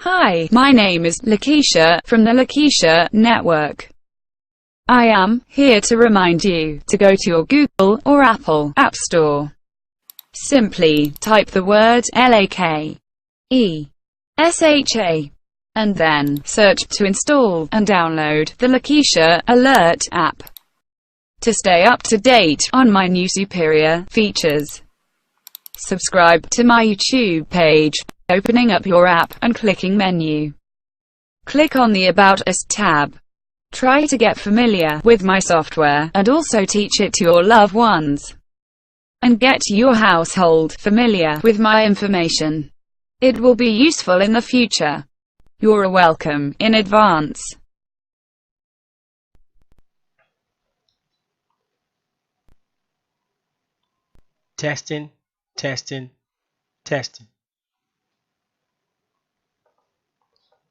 Hi, my name is Lakesha from the Lakesha Network. I am here to remind you to go to your Google or Apple App Store. Simply type the word Lakesha and then search to install and download the Lakesha Alert app to stay up to date on my new superior features. Subscribe to my YouTube page, opening up your app and clicking menu. Click on the About Us tab. Try to get familiar with my software and also teach it to your loved ones. And get your household familiar with my information. It will be useful in the future. You're welcome in advance. Testing, testing, testing.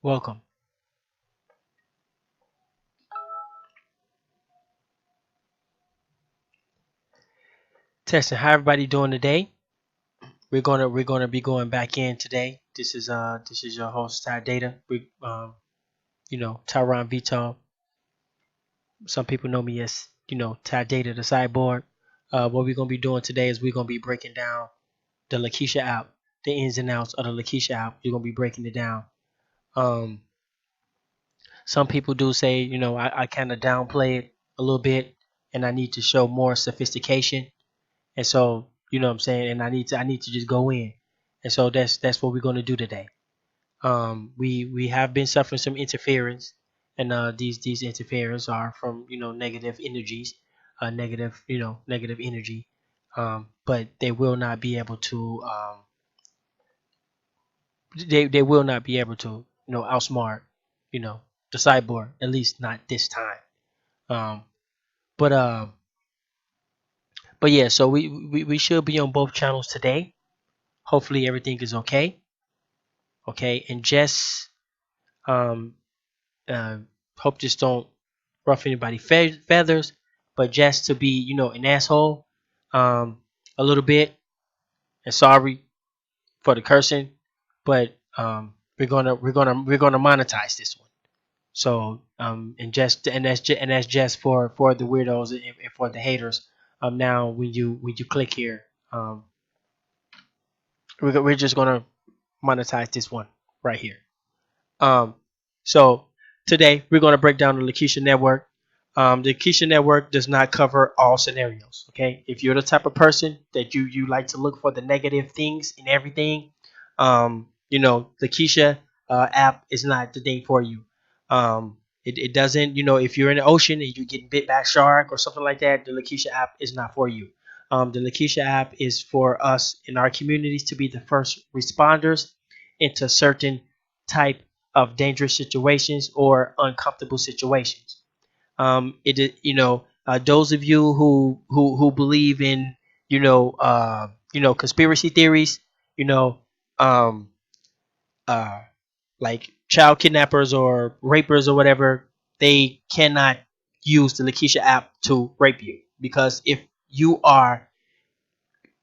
Welcome. Testing. How everybody doing today? We're gonna be going back in today. This is your host Ty Data. We Tyron Vito. Some people know me as Ty Data the Cyborg. What we're gonna be doing today is we're gonna be breaking down the Lakesha app, the ins and outs of the Lakesha app. We're gonna be breaking it down. Um, some people do say I kind of downplay it a little bit, and I need to show more sophistication. And so, what I'm saying, and I need to just go in. And so that's what we're going to do today. We have been suffering some interference, and these interference are from negative energies, negative energy. But they will not be able to they will not be able to outsmart the cyborg, at least not this time. Um, but uh, but yeah, so we should be on both channels today. Hopefully everything is okay. Okay, and just um uh hope this don't ruffle anybody feathers, but just to be an asshole a little bit, and sorry for the cursing, but we're gonna monetize this one. So that's just for the weirdos and for the haters. Now when you click here, we're just gonna monetize this one right here. Um, so today we're going to break down the Lakesha network. The Lakesha network does not cover all scenarios. Okay, if you're the type of person that you like to look for the negative things in everything, the Lakesha app is not the thing for you. It doesn't, if you're in the ocean and you're getting bit by a shark or something like that, the Lakesha app is not for you. The Lakesha app is for us in our communities to be the first responders into certain type of dangerous situations or uncomfortable situations. Those of you who believe in conspiracy theories, you know, um, uh, like child kidnappers or rapers or whatever, they cannot use the Lakesha app to rape you, because if you are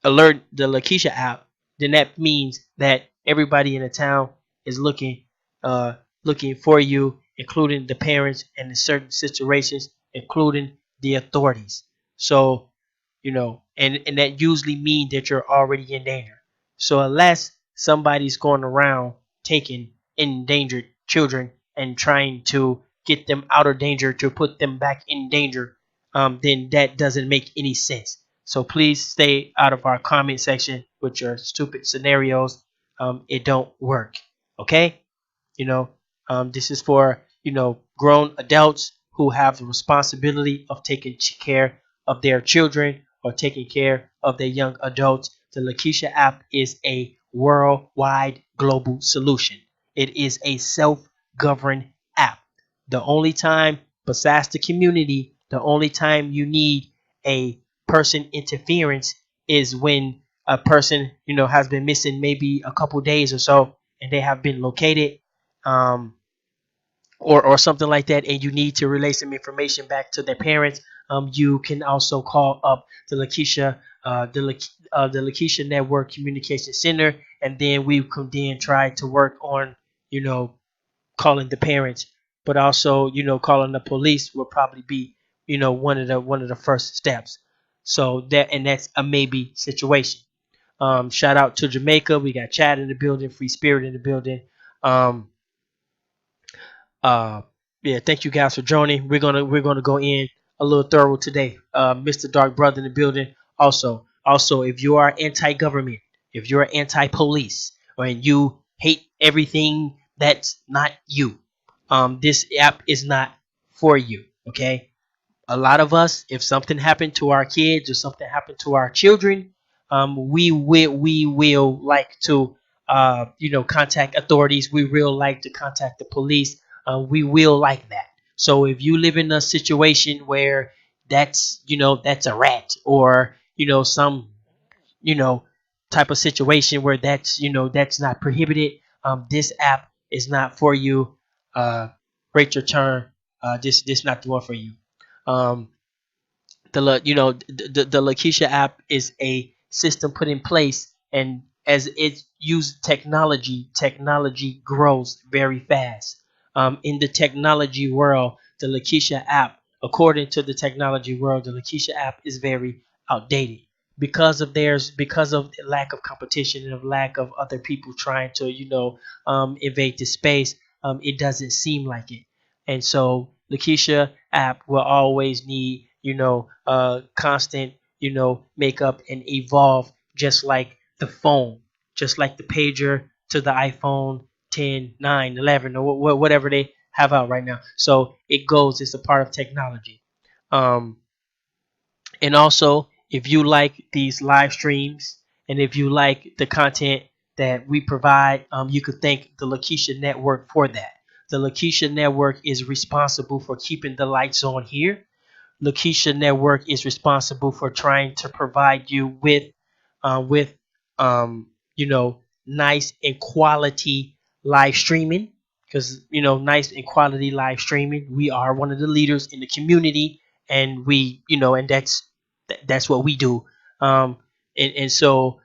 alert the Lakesha app, then that means that everybody in the town is uh, looking for you, including the parents, and in certain situations, including the authorities. So, and that usually means that you're already in danger. So unless somebody's going around taking endangered children and trying to get them out of danger to put them back in danger, then that doesn't make any sense. So please stay out of our comment section with your stupid scenarios. It don't work. Okay? This is for grown adults who have the responsibility of taking care of their children or taking care of their young adults. The Lakesha app is a worldwide global solution. It is a self-governed app. The only time, besides the community, the only time you need a person interference is when a person has been missing maybe a couple days or so, and they have been located, um, or something like that, and you need to relay some information back to their parents. You can also call up the Lakesha Network Communication Center, and then we can then try to work on calling the parents, but also calling the police will probably be one of the first steps. So that's a maybe situation. Shout out to Jamaica. We got Chad in the building, Free Spirit in the building. Um, uh, yeah, thank you guys for joining. We're gonna go in a little thorough today. Mr. Dark Brother in the building. Also, if you are anti-government, if you're anti-police, or you hate everything that's not you, this app is not for you. Okay, a lot of us, if something happened to our kids or something happened to our children, we will like to contact authorities. We will like to contact the police. We will like that. So if you live in a situation where that's a rat, or some you know type of situation where that's not prohibited, this app is not for you. Rate your turn. This not the one for you. um the Lakesha app is a system put in place, and as it uses technology grows very fast. In the technology world, the Lakesha app, according to the technology world, the Lakesha app is very outdated because of the lack of competition and of lack of other people trying to invade the space. It doesn't seem like it, and so Lakeisha app will always need constant makeup and evolve, just like the phone, just like the pager to the iPhone 10, 9, 11, or whatever they have out right now. So it goes. It's a part of technology. Um, and also, if you like these live streams and if you like the content that we provide, you could thank the Lakeisha Network for that. The Lakeisha Network is responsible for keeping the lights on here. Lakesha Network is responsible for trying to provide you with nice and quality live streaming, because nice and quality live streaming. We are one of the leaders in the community, and and that's what we do. And so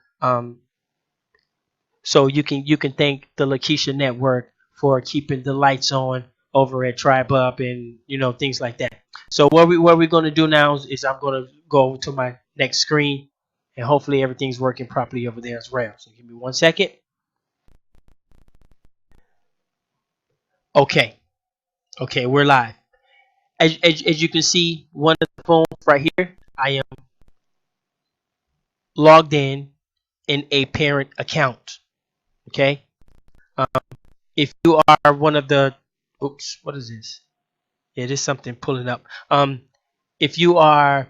you can thank the Lakeisha Network for keeping the lights on over at Tribe Up, and things like that. So what we're gonna do now is I'm gonna go to my next screen, and hopefully everything's working properly over there as well. So give me 1 second. Okay, okay, we're live. As you can see, one of the phones right here, I am logged in a parent account. Okay, um, if you are one of the, oops, what is this? Yeah, there's something pulling up. If you are,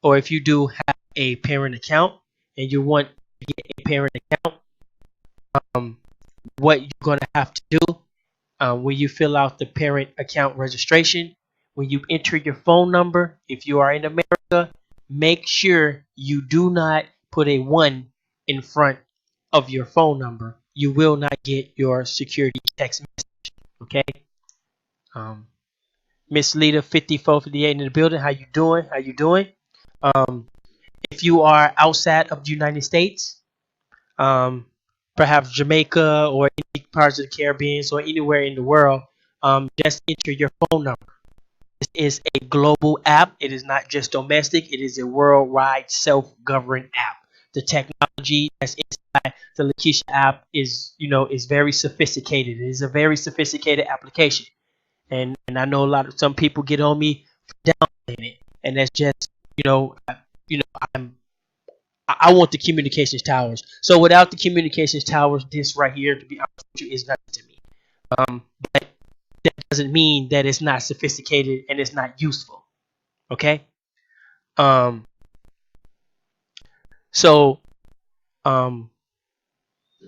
or if you do have a parent account and you want to get a parent account, um, what you're gonna have to do when you fill out the parent account registration, when you enter your phone number, if you are in America, make sure you do not put a one in front of your phone number. You will not get your security text message. Okay. Um, Miss Lita 5458 in the building. How you doing? How you doing? Um, if you are outside of the United States, um, perhaps Jamaica or any parts of the Caribbean or anywhere in the world, just enter your phone number. This is a global app. It is not just domestic. It is a worldwide self-governed app. The technology that's inside the Lakeisha app is very sophisticated. It is a very sophisticated application, and I know some people get on me for downplaying it, and that's just you know I, I'm I want the communications towers. So without the communications towers, this right here, to be honest with you, is nothing to me. But that doesn't mean that it's not sophisticated and it's not useful. Okay. Um. So um.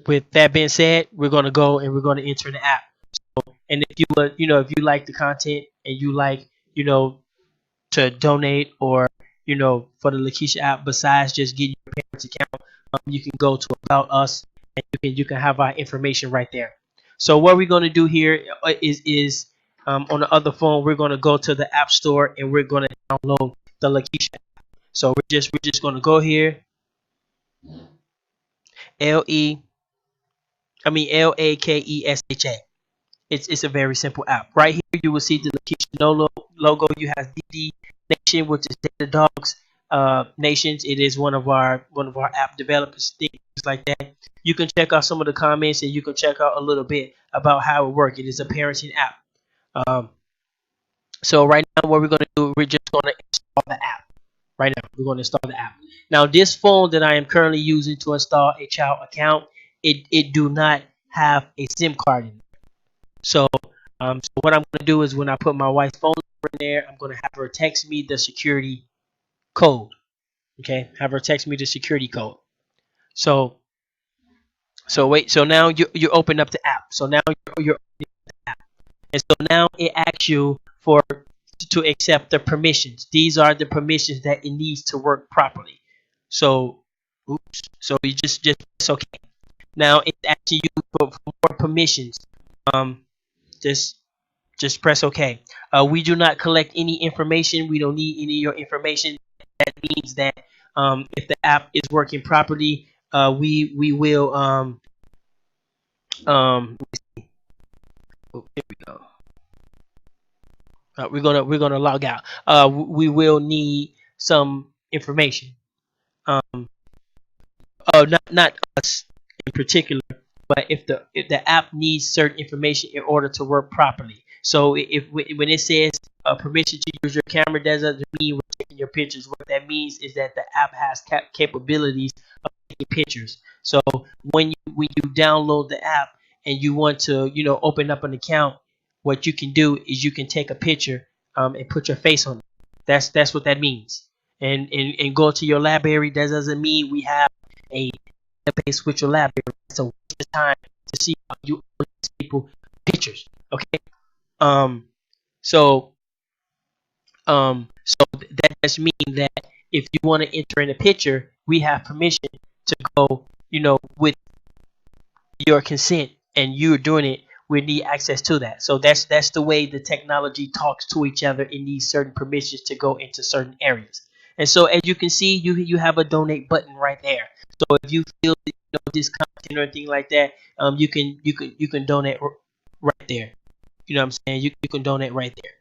With that being said, we're gonna go and we're gonna enter the app. And if you like the content and you like, you know, to donate, or for the Lakeisha app, besides just getting your parents account, you can go to About Us, and you can have our information right there. So what we're going to do here is on the other phone, we're going to go to the App Store and we're going to download the Lakeisha app. So we're just going to go here, I mean Lakesha. It's a very simple app. Right here you will see the Lakesha logo. You have DD Nation, which is Data Dogs Nations. It is one of our app developers, things like that. You can check out some of the comments and you can check out a little bit about how it works. It is a parenting app. Um, so right now what we're gonna do, we're just gonna install the app. Right now we're gonna install the app. Now this phone that I am currently using to install a child account, it do not have a SIM card in it. So what I'm gonna do is when I put my wife's phone number in there, I'm gonna have her text me the security code. Okay, have her text me the security code. So so now you open up the app. So now you're and so now it asks you for to accept the permissions. These are the permissions that it needs to work properly. So oops. So you just it's okay. Now it's asking you for more permissions. Um, just just press OK. We do not collect any information. We don't need any of your information. That means that if the app is working properly, we will um oh, here we go. We're gonna log out. We will need some information. Um, oh, not us in particular, but if the app needs certain information in order to work properly. So if when it says permission to use your camera, doesn't mean we're taking your pictures. What that means is that the app has capabilities of taking pictures. So when you download the app and you want to open up an account, what you can do is you can take a picture and put your face on it. That's what that means. And go to your library. That doesn't mean we have a database with your library. It's a waste of time to see how you these people pictures. Okay. Um. So that just means that if you want to enter in a picture, we have permission to go. With your consent, and you're doing it, we need access to that. So that's the way the technology talks to each other. It needs certain permissions to go into certain areas. And so as you can see, you have a donate button right there. So if you feel this content or anything like that, you can donate right there. You know what I'm saying? You can donate right there.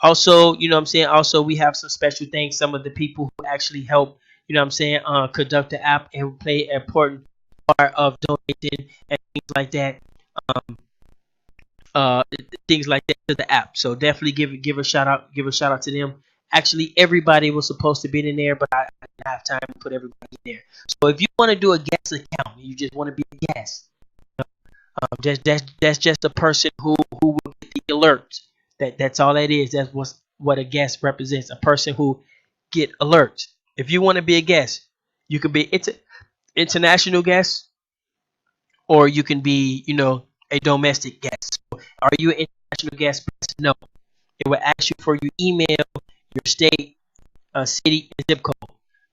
Also, you know what I'm saying? Also, we have some special things. Some of the people who actually help, you know what I'm saying, conduct the app and play an important part of donating and things like that. Um, things like that to the app. So definitely give a shout out to them. Actually, everybody was supposed to be in there, but I didn't have time to put everybody in there. So if you want to do a guest account, you just want to be a guest. That's just a person who will get the alerts. That's all that is. That's what a guest represents. A person who get alerts. If you want to be a guest, you could be international guest, or you can be a domestic guest. So are you an international guest? Press no. It will ask you for your email, your state, city, and zip code.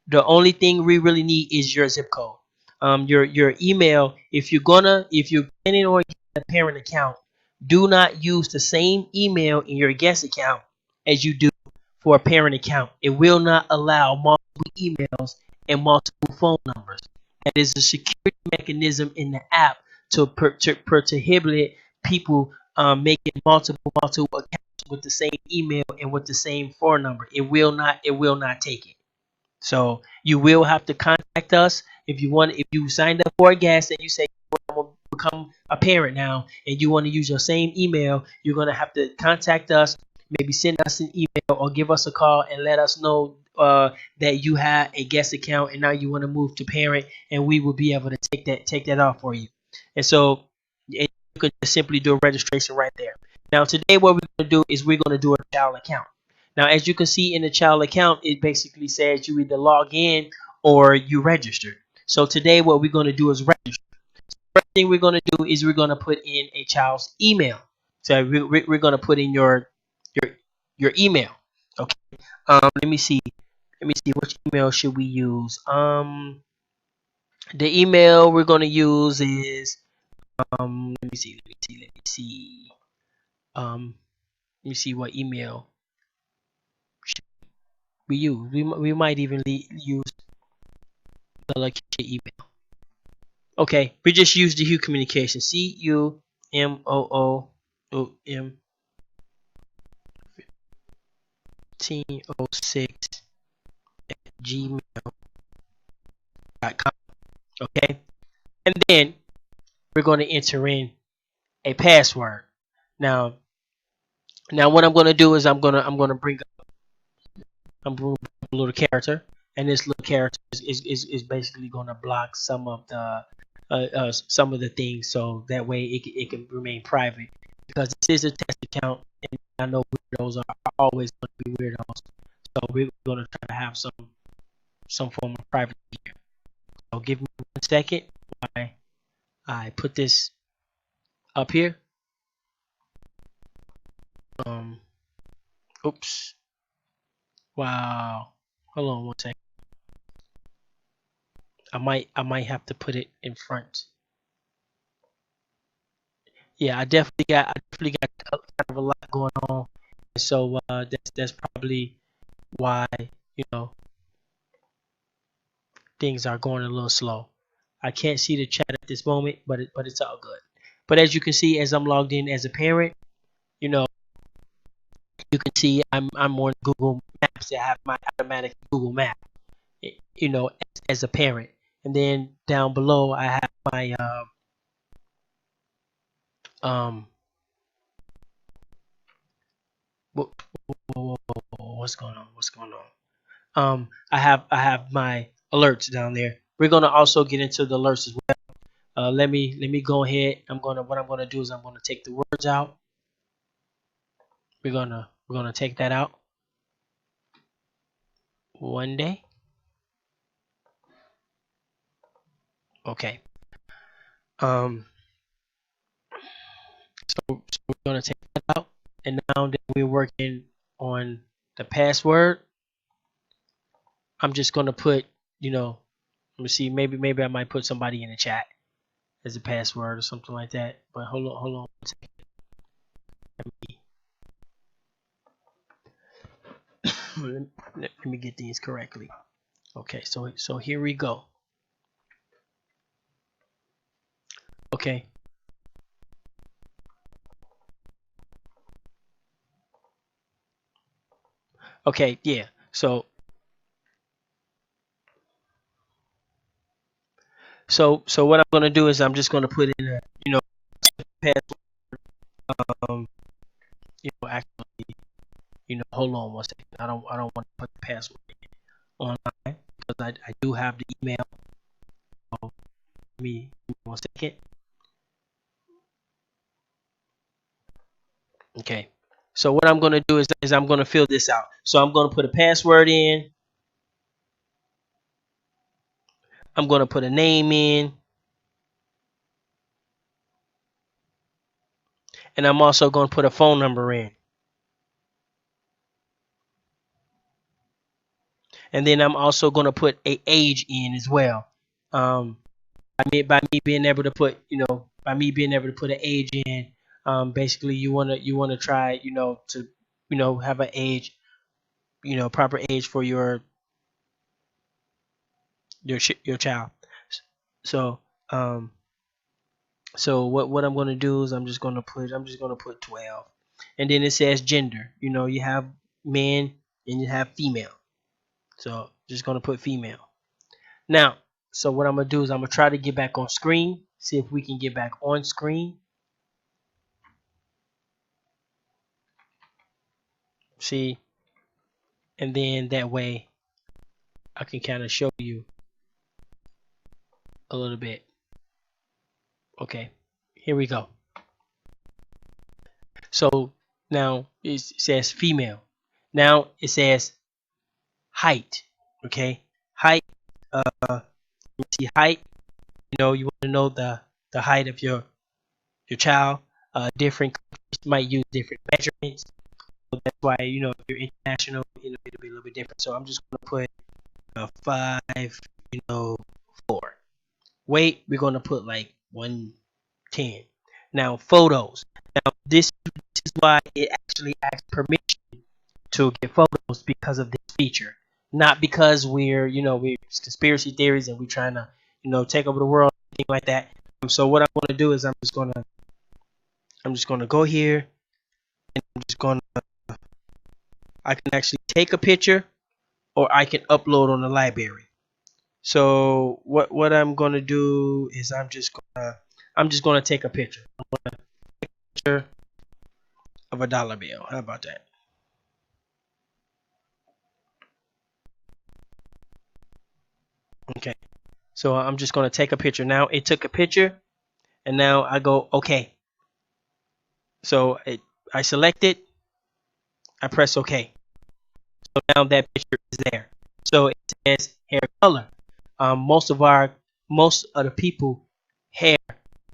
The only thing we really need is your zip code. Your email. If you're planning on getting a parent account, do not use the same email in your guest account as you do for a parent account. It will not allow multiple emails and multiple phone numbers. That is a security mechanism in the app to prohibit people making multiple accounts with the same email and with the same phone number. It will not take it. So you will have to contact us if you want. If you signed up for a guest and you say I'm gonna become a parent now, and you want to use your same email, you're gonna have to contact us. Maybe send us an email or give us a call and let us know that you have a guest account and now you want to move to parent, and we will be able to take that off for you. And so you can just simply do a registration right there. Now today, what we're gonna do is we're gonna do a child account. Now, as you can see in the child account, it basically says you either log in or you register. So today what we're going to do is register. First thing we're going to do is we're going to put in a child's email. So we're going to put in your your email. Okay. Let me see. Which email should we use? The email we're going to use is let me see. Um, let me see what email should we use. We might even use the Lakesha email. Okay, we just use the Hue communication. CUMOOM1506 gmail.com. Okay, and then we're going to enter in a password. Now, what I'm going to do is I'm going to bring up a little character, and this little character is basically going to block some of the things, so that way it can remain private, because this is a test account, and I know weirdos are always going to be weirdos. So we're going to try to have some form of privacy here. So give me 1 second while I put this up here. Um, oops. Wow. Hold on 1 second. I might have to put it in front. Yeah, I definitely got kind of a lot going on, and so that's probably why, you know, things are going a little slow. I can't see the chat at this moment, but it's all good. But as you can see, as I'm logged in as a parent, you know, you can see I'm on Google Maps. I have my automatic Google Map, you know, as a parent. And then down below, I have my um what's going on? What's going on? I have my alerts down there. We're gonna also get into the alerts as well. Let me go ahead. What I'm gonna do is I'm gonna take the words out. We're gonna take that out. One day. Okay. Um. So we're gonna take that out, and now that we're working on the password, I'm just gonna put, let me see, maybe I might put somebody in the chat as a password or something like that. But hold on 1 second. Let me get these correctly. Okay, so here we go. Okay. Okay, yeah. So what I'm gonna do is I'm just gonna put in a, password. Um, actually, hold on 1 second. I don't want to put the password online, because I do have the email. So give me 1 second. Okay. So what I'm gonna do is I'm gonna fill this out. So I'm gonna put a password in. I'm gonna put a name in, and I'm also gonna put a phone number in. And then I'm also gonna put a age in as well. Um, by me being able to put, by me being able to put an age in, basically you wanna try, to, have an age, proper age for your child. So um, so what I'm gonna do is I'm just gonna put 12, and then it says gender. You have men and you have female. So just gonna put female. Now, so what I'm gonna do is I'm gonna try to get back on screen. See if we can get back on screen. See, and then that way I can kind of show you a little bit. Okay, here we go. So now it says female. Now it says height. Okay, height. Let me see height. You want to know the height of your child. Different countries might use different measurements. So that's why, if you're international, it'll be a little bit different. So I'm just gonna put 5, 4. Weight, we're gonna put like 110. Now photos. Now this is why it actually asks permission to get photos, because of this feature, not because we're conspiracy theories and we're trying to take over the world, anything like that. So what I'm gonna do is I'm just gonna go here and I'm just gonna I can actually take a picture or I can upload on the library. So what I'm gonna do is I'm just gonna take a picture. Picture of a dollar bill. How about that? Okay. So I'm just gonna take a picture. Now it took a picture, and now I go okay. So I select it. I press OK. So now that picture is there. So it says hair color. Most of the people hair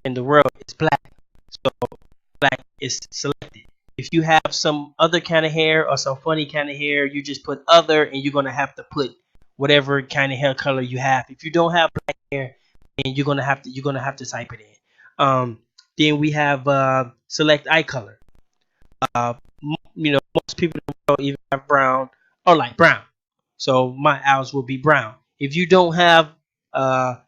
in the world is black. So black is selected. If you have some other kind of hair or some funny kind of hair, you just put other, and you're gonna have to put whatever kind of hair color you have. If you don't have black hair, then you're gonna have to type it in. Then we have select eye color. Most people in the world even have brown or light brown. So my eyes will be brown. If you don't have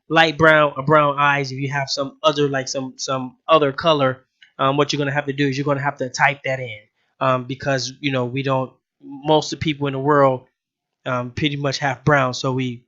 light brown or brown eyes, if you have some other like some other color, what you're gonna have to do is you're gonna have to type that in, because we don't. Most of the people in the world pretty much have brown, so we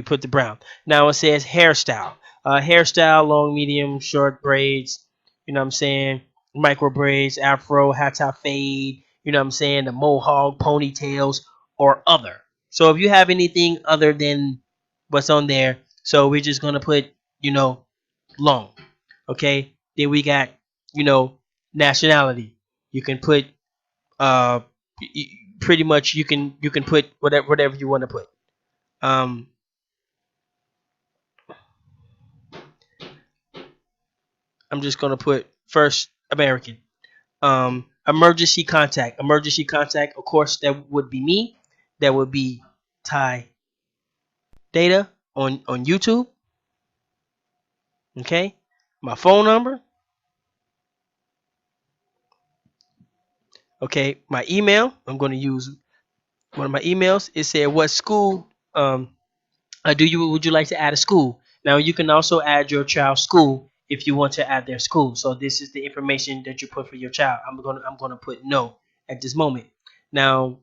put the brown. Now it says hairstyle. Hairstyle, long, medium, short braids. You know what I'm saying? Micro braids, afro, hat top fade. You know what I'm saying? The mohawk, ponytails, or other. So if you have anything other than what's on there, so we're just gonna put, long. Okay. Then we got, nationality. You can put uh pretty much you can put whatever you want to put. Um I'm just gonna put first American. Emergency contact. Emergency contact. Of course, that would be me. That would be Thai Data on YouTube. Okay. My phone number. Okay. My email. I'm gonna use one of my emails. It said, "What school would you like to add a school?" Now you can also add your child's school if you want to add their school. So this is the information that you put for your child. I'm gonna put no at this moment. Now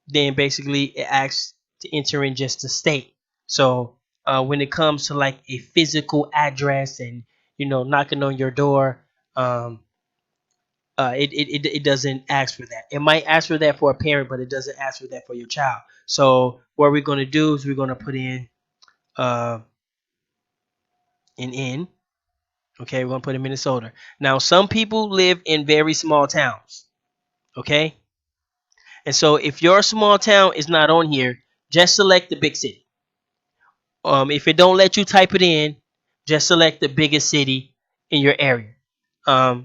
then basically it asks to enter in just the state. So when it comes to like a physical address and knocking on your door, um, it doesn't ask for that. It might ask for that for a parent, but it doesn't ask for that for your child. So what we're gonna do is we're gonna put in uh, an in. Okay, we're gonna put in Minnesota. Now some people live in very small towns. Okay, and so if your small town is not on here, just select the big city. If it don't let you type it in, just select the biggest city in your area,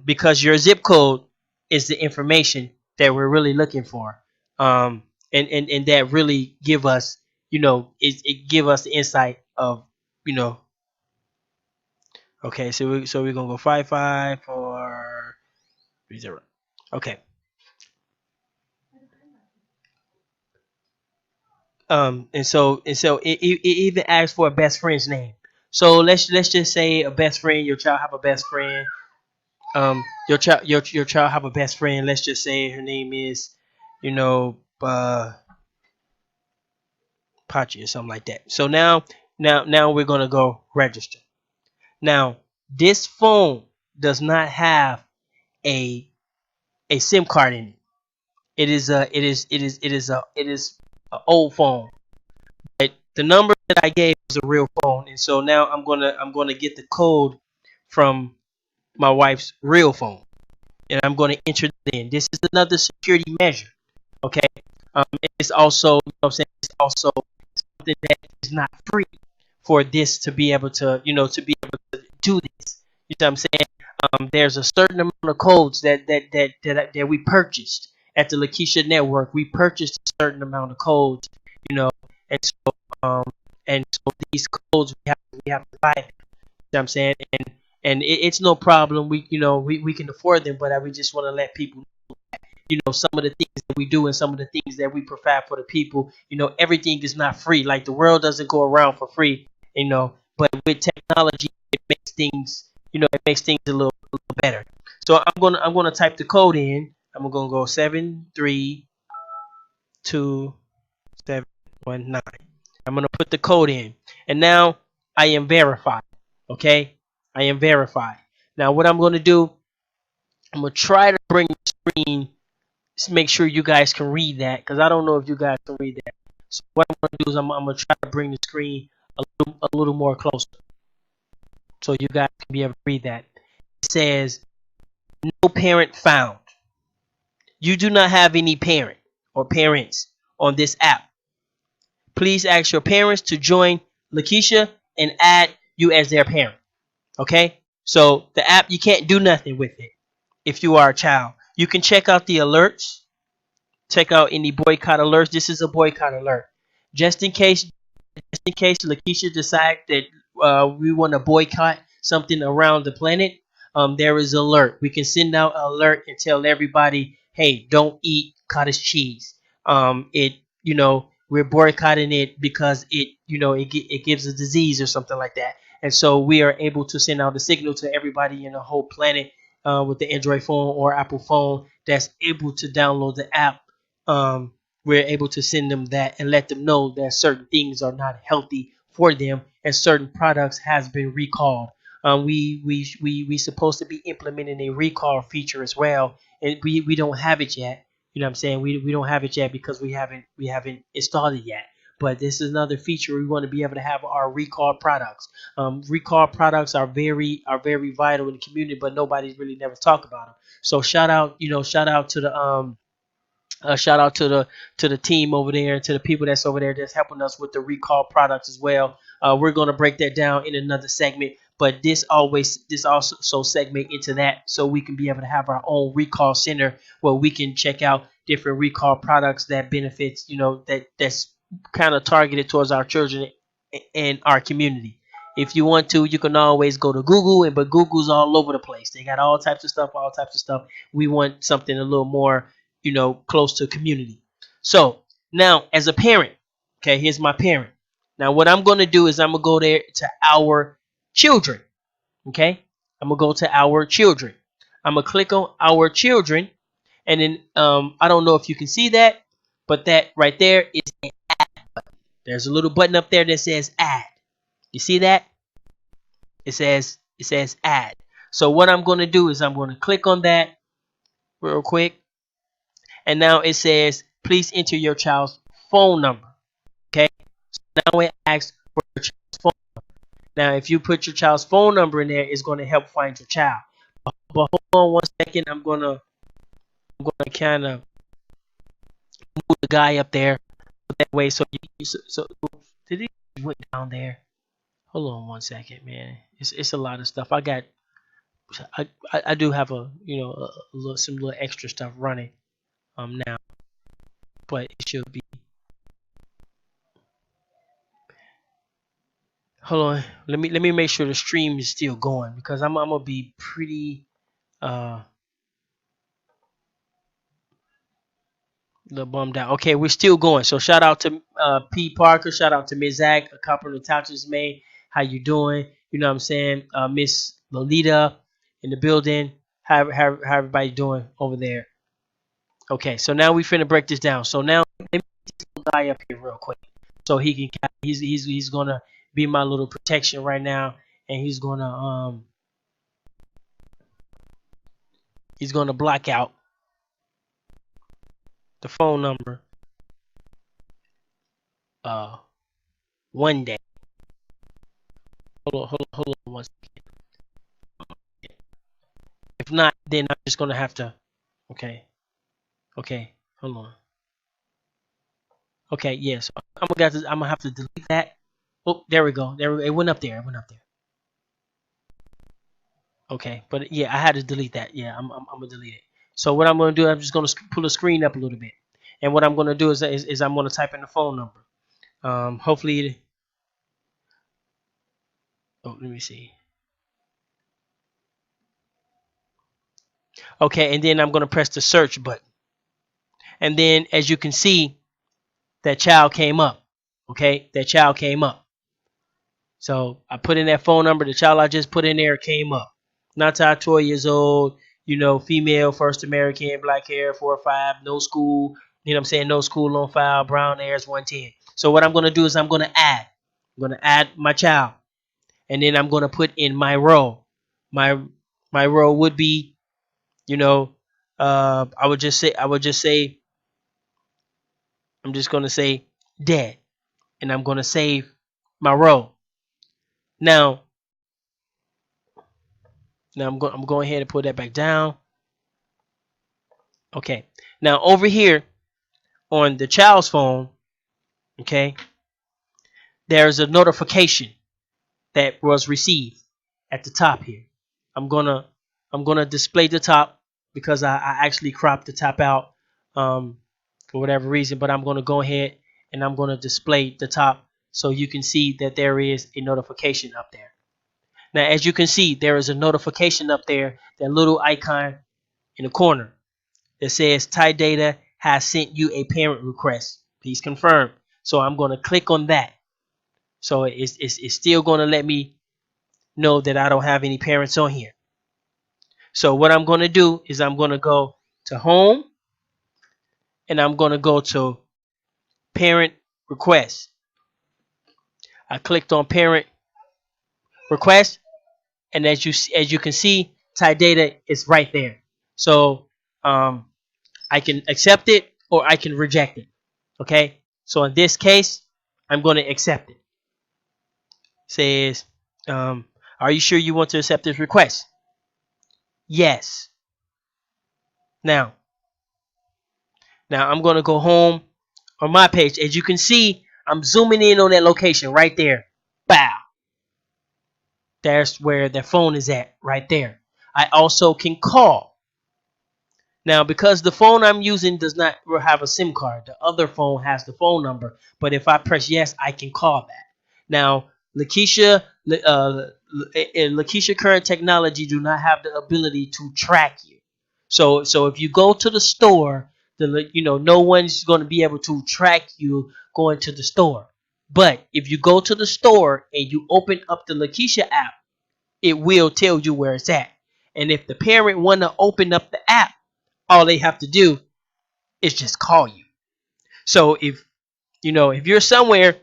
because your zip code is the information that we're really looking for, and that really give us, it give us the insight of, you know. Okay, so we're gonna go 55430. Okay. And so it even asks for a best friend's name. So let's just say a best friend. Your child have a best friend. Your child have a best friend. Let's just say her name is, Pachi or something like that. So now we're gonna go register. Now this phone does not have a SIM card in it. It is a old phone. But the number that I gave was a real phone, and so now I'm gonna get the code from my wife's real phone, and I'm gonna enter it in. This is another security measure. Okay. It's also, it's also something that is not free for this to be able to, do this. You know what I'm saying? There's a certain amount of codes that we purchased at the Lakesha Network. We purchased a certain amount of codes, you know, and so um, these codes we have to buy them. You know what I'm saying? And it's no problem. We can afford them, but we just want to let people, some of the things that we do and some of the things that we provide for the people. Everything is not free. Like the world doesn't go around for free. but with technology, it makes things, it makes things a little better. So I'm gonna type the code in. I'm gonna go 732 719. I'm gonna put the code in, and now I am verified. Okay, I am verified. Now what I'm gonna do, I'm gonna try to bring the screen. Just make sure you guys can read that, because I don't know if you guys can read that. So what I'm gonna do is I'm gonna try to bring the screen a little more closer, so you guys can be able to read that. It says no parent found. You do not have any parent or parents on this app. Please ask your parents to join Lakesha and add you as their parent. Okay? So the app, you can't do nothing with it if you are a child. You can check out the alerts, check out any boycott alerts. This is a boycott alert. Just in case Lakesha decides that we want to boycott something around the planet, there is alert. We can send out an alert and tell everybody, hey, don't eat cottage cheese. We're boycotting it because it gives a disease or something like that. And so we are able to send out a signal to everybody in the whole planet with the Android phone or Apple phone that's able to download the app. Um, we're able to send them that and let them know that certain things are not healthy for them and certain products has been recalled. We supposed to be implementing a recall feature as well, and we don't have it yet. You know what I'm saying? We don't have it yet because we haven't installed it yet. But this is another feature we want to be able to have our recall products. Recall products are very vital in the community, but nobody's really never talked about them. So shout out to the shout out to the team over there, to the people that's over there that's helping us with the recall products as well. We're gonna break that down in another segment, but this also segment into that, so we can be able to have our own recall center where we can check out different recall products that benefits, that's kind of targeted towards our children and our community. If you want to, you can always go to Google, but Google's all over the place. They got all types of stuff, all types of stuff. We want something a little more, close to community. So now, as a parent, okay, here's my parent. Now, what I'm going to do is I'm going to go there to our children. Okay, I'm going to go to our children. I'm going to click on our children, and then I don't know if you can see that, but that right there is an add button. There's a little button up there that says add. You see that? It says add. So what I'm going to do is I'm going to click on that real quick. And now it says, please enter your child's phone number. Okay. So now it asks for your child's phone number. Now, if you put your child's phone number in there, it's going to help find your child. But hold on one second. I'm gonna kind of move the guy up there that way. So did he went down there? Hold on one second, man. It's a lot of stuff. I do have some little extra stuff running now, but it should be. Hold on. Let me make sure the stream is still going, because I'm gonna be pretty uh the bummed out. Okay, we're still going. So shout out to P Parker, shout out to Ms. Zach, a couple of touches made. How you doing? You know what I'm saying? Miss Lolita in the building. How everybody doing over there? Okay, so now we finna break this down. So now let me get this little guy up here real quick, so he can he's gonna be my little protection right now, and he's gonna block out the phone number uh one day. Hold on one second. If not, then I'm just gonna have to. Okay, hold on. Okay, yes, I'm gonna have to delete that. Oh, there we go. It went up there. It went up there. Okay, but yeah, I had to delete that. Yeah, I'm gonna delete it. So what I'm gonna do, I'm just gonna pull the screen up a little bit, and what I'm gonna do is I'm gonna type in the phone number. Hopefully, oh, let me see. Okay, and then I'm gonna press the search button, and then as you can see, that child came up. Okay, that child came up. So I put in that phone number. The child I just put in there came up. Nata, 12 years old, female, first American, black hair, 4 or 5, no school, what I'm saying, no school on file, brown hairs, 110. So what I'm going to do is I'm going to add. I'm going to add my child. And then I'm going to put in my role. My role would be, I would just say, I'm just going to say dad. And I'm going to save my role. Now I'm going ahead and put that back down. Okay. Now over here on the child's phone, okay, there's a notification that was received at the top here. I'm gonna display the top because I actually cropped the top out for whatever reason, but I'm gonna go ahead and I'm gonna display the top so you can see that there is a notification up there. Now, as you can see, there is a notification up there, that little icon in the corner that says Thai Data has sent you a parent request. Please confirm. So I'm going to click on that. So it's still going to let me know that I don't have any parents on here. So what I'm going to do is I'm going to go to home and I'm going to go to parent request. I clicked on parent request, and as you can see, Thai Data is right there. So I can accept it or I can reject it. Okay. So in this case, I'm going to accept it. Says, are you sure you want to accept this request? Yes. Now I'm going to go home on my page. As you can see, I'm zooming in on that location right there. Bow. There's where the phone is at right there. I also can call. Now, because the phone I'm using does not have a SIM card, the other phone has the phone number. But if I press yes, I can call that. Now, Lakesha current technology do not have the ability to track you. So if you go to the store, no one's going to be able to track you going to the store. But if you go to the store and you open up the Lakesha app, it will tell you where it's at. And if the parent want to open up the app, all they have to do is just call you. So if you're somewhere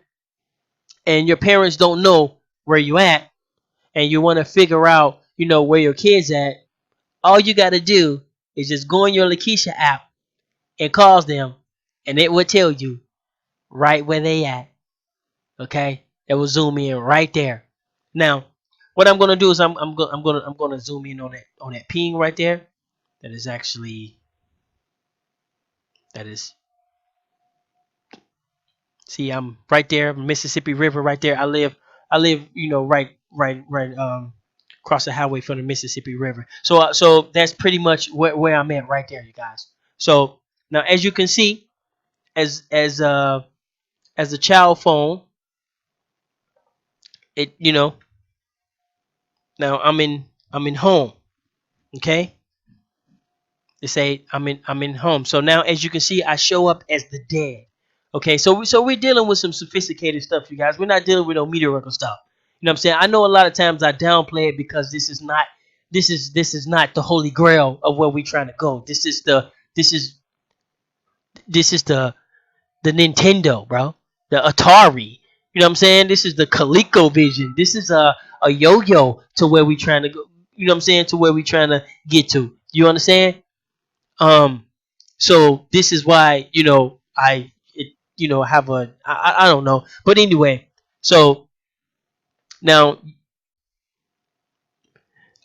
and your parents don't know where you at and you want to figure out where your kids at, all you got to do is just go on your Lakesha app and call them, and it will tell you right where they at. Okay, it will zoom in right there. Now, what I'm gonna do is I'm gonna zoom in on that ping right there. That is see, I'm right there, Mississippi River right there. I live right across the highway from the Mississippi River. So that's pretty much where I'm at right there, you guys. So now as you can see, as a child phone, it now I'm in home. Okay? They say I'm in home. So now as you can see, I show up as the dad. Okay, so we're dealing with some sophisticated stuff, you guys. We're not dealing with no mediocre stuff. You know what I'm saying? I know a lot of times I downplay it because this is not the holy grail of where we're trying to go. This is the Nintendo, bro. The Atari. You know what I'm saying? This is the ColecoVision. This is a yo-yo to where we trying to go. You know what I'm saying? To where we trying to get to. You understand? So this is why have I don't know, but anyway. So now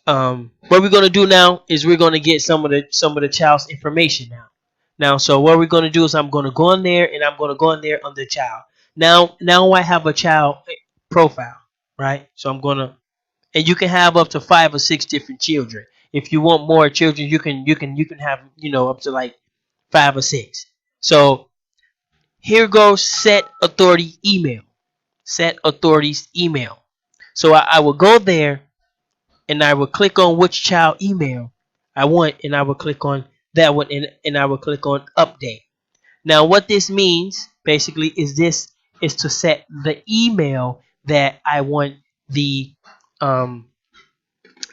what we're gonna do now is we're gonna get some of the child's information now. So what we're gonna do is I'm gonna go in there and I'm gonna go in there under child. Now I have a child profile, right? So and you can have up to 5 or 6 different children. If you want more children, you can have up to like 5 or 6. So here goes set authority email. Set authorities email. So I will go there and I will click on which child email I want, and I will click on that one, and I will click on update. Now what this means basically is to set the email that I want the um,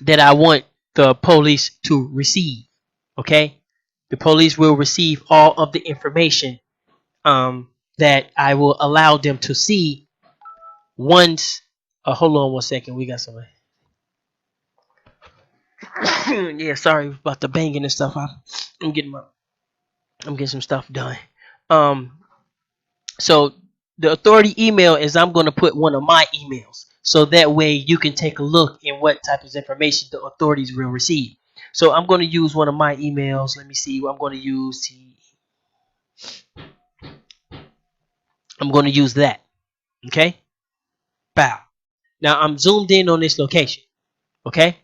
that I want the police to receive. Okay, the police will receive all of the information that I will allow them to see once. Hold on one second. We got somebody. Yeah, sorry about the banging and stuff. I'm getting my I'm getting some stuff done. Um, so the authority email is I'm going to put one of my emails, so that way you can take a look in what type of information the authorities will receive. So I'm going to use one of my emails. Let me see what I'm going to use. I'm going to use that. Okay. Bow. Now I'm zoomed in on this location. Okay.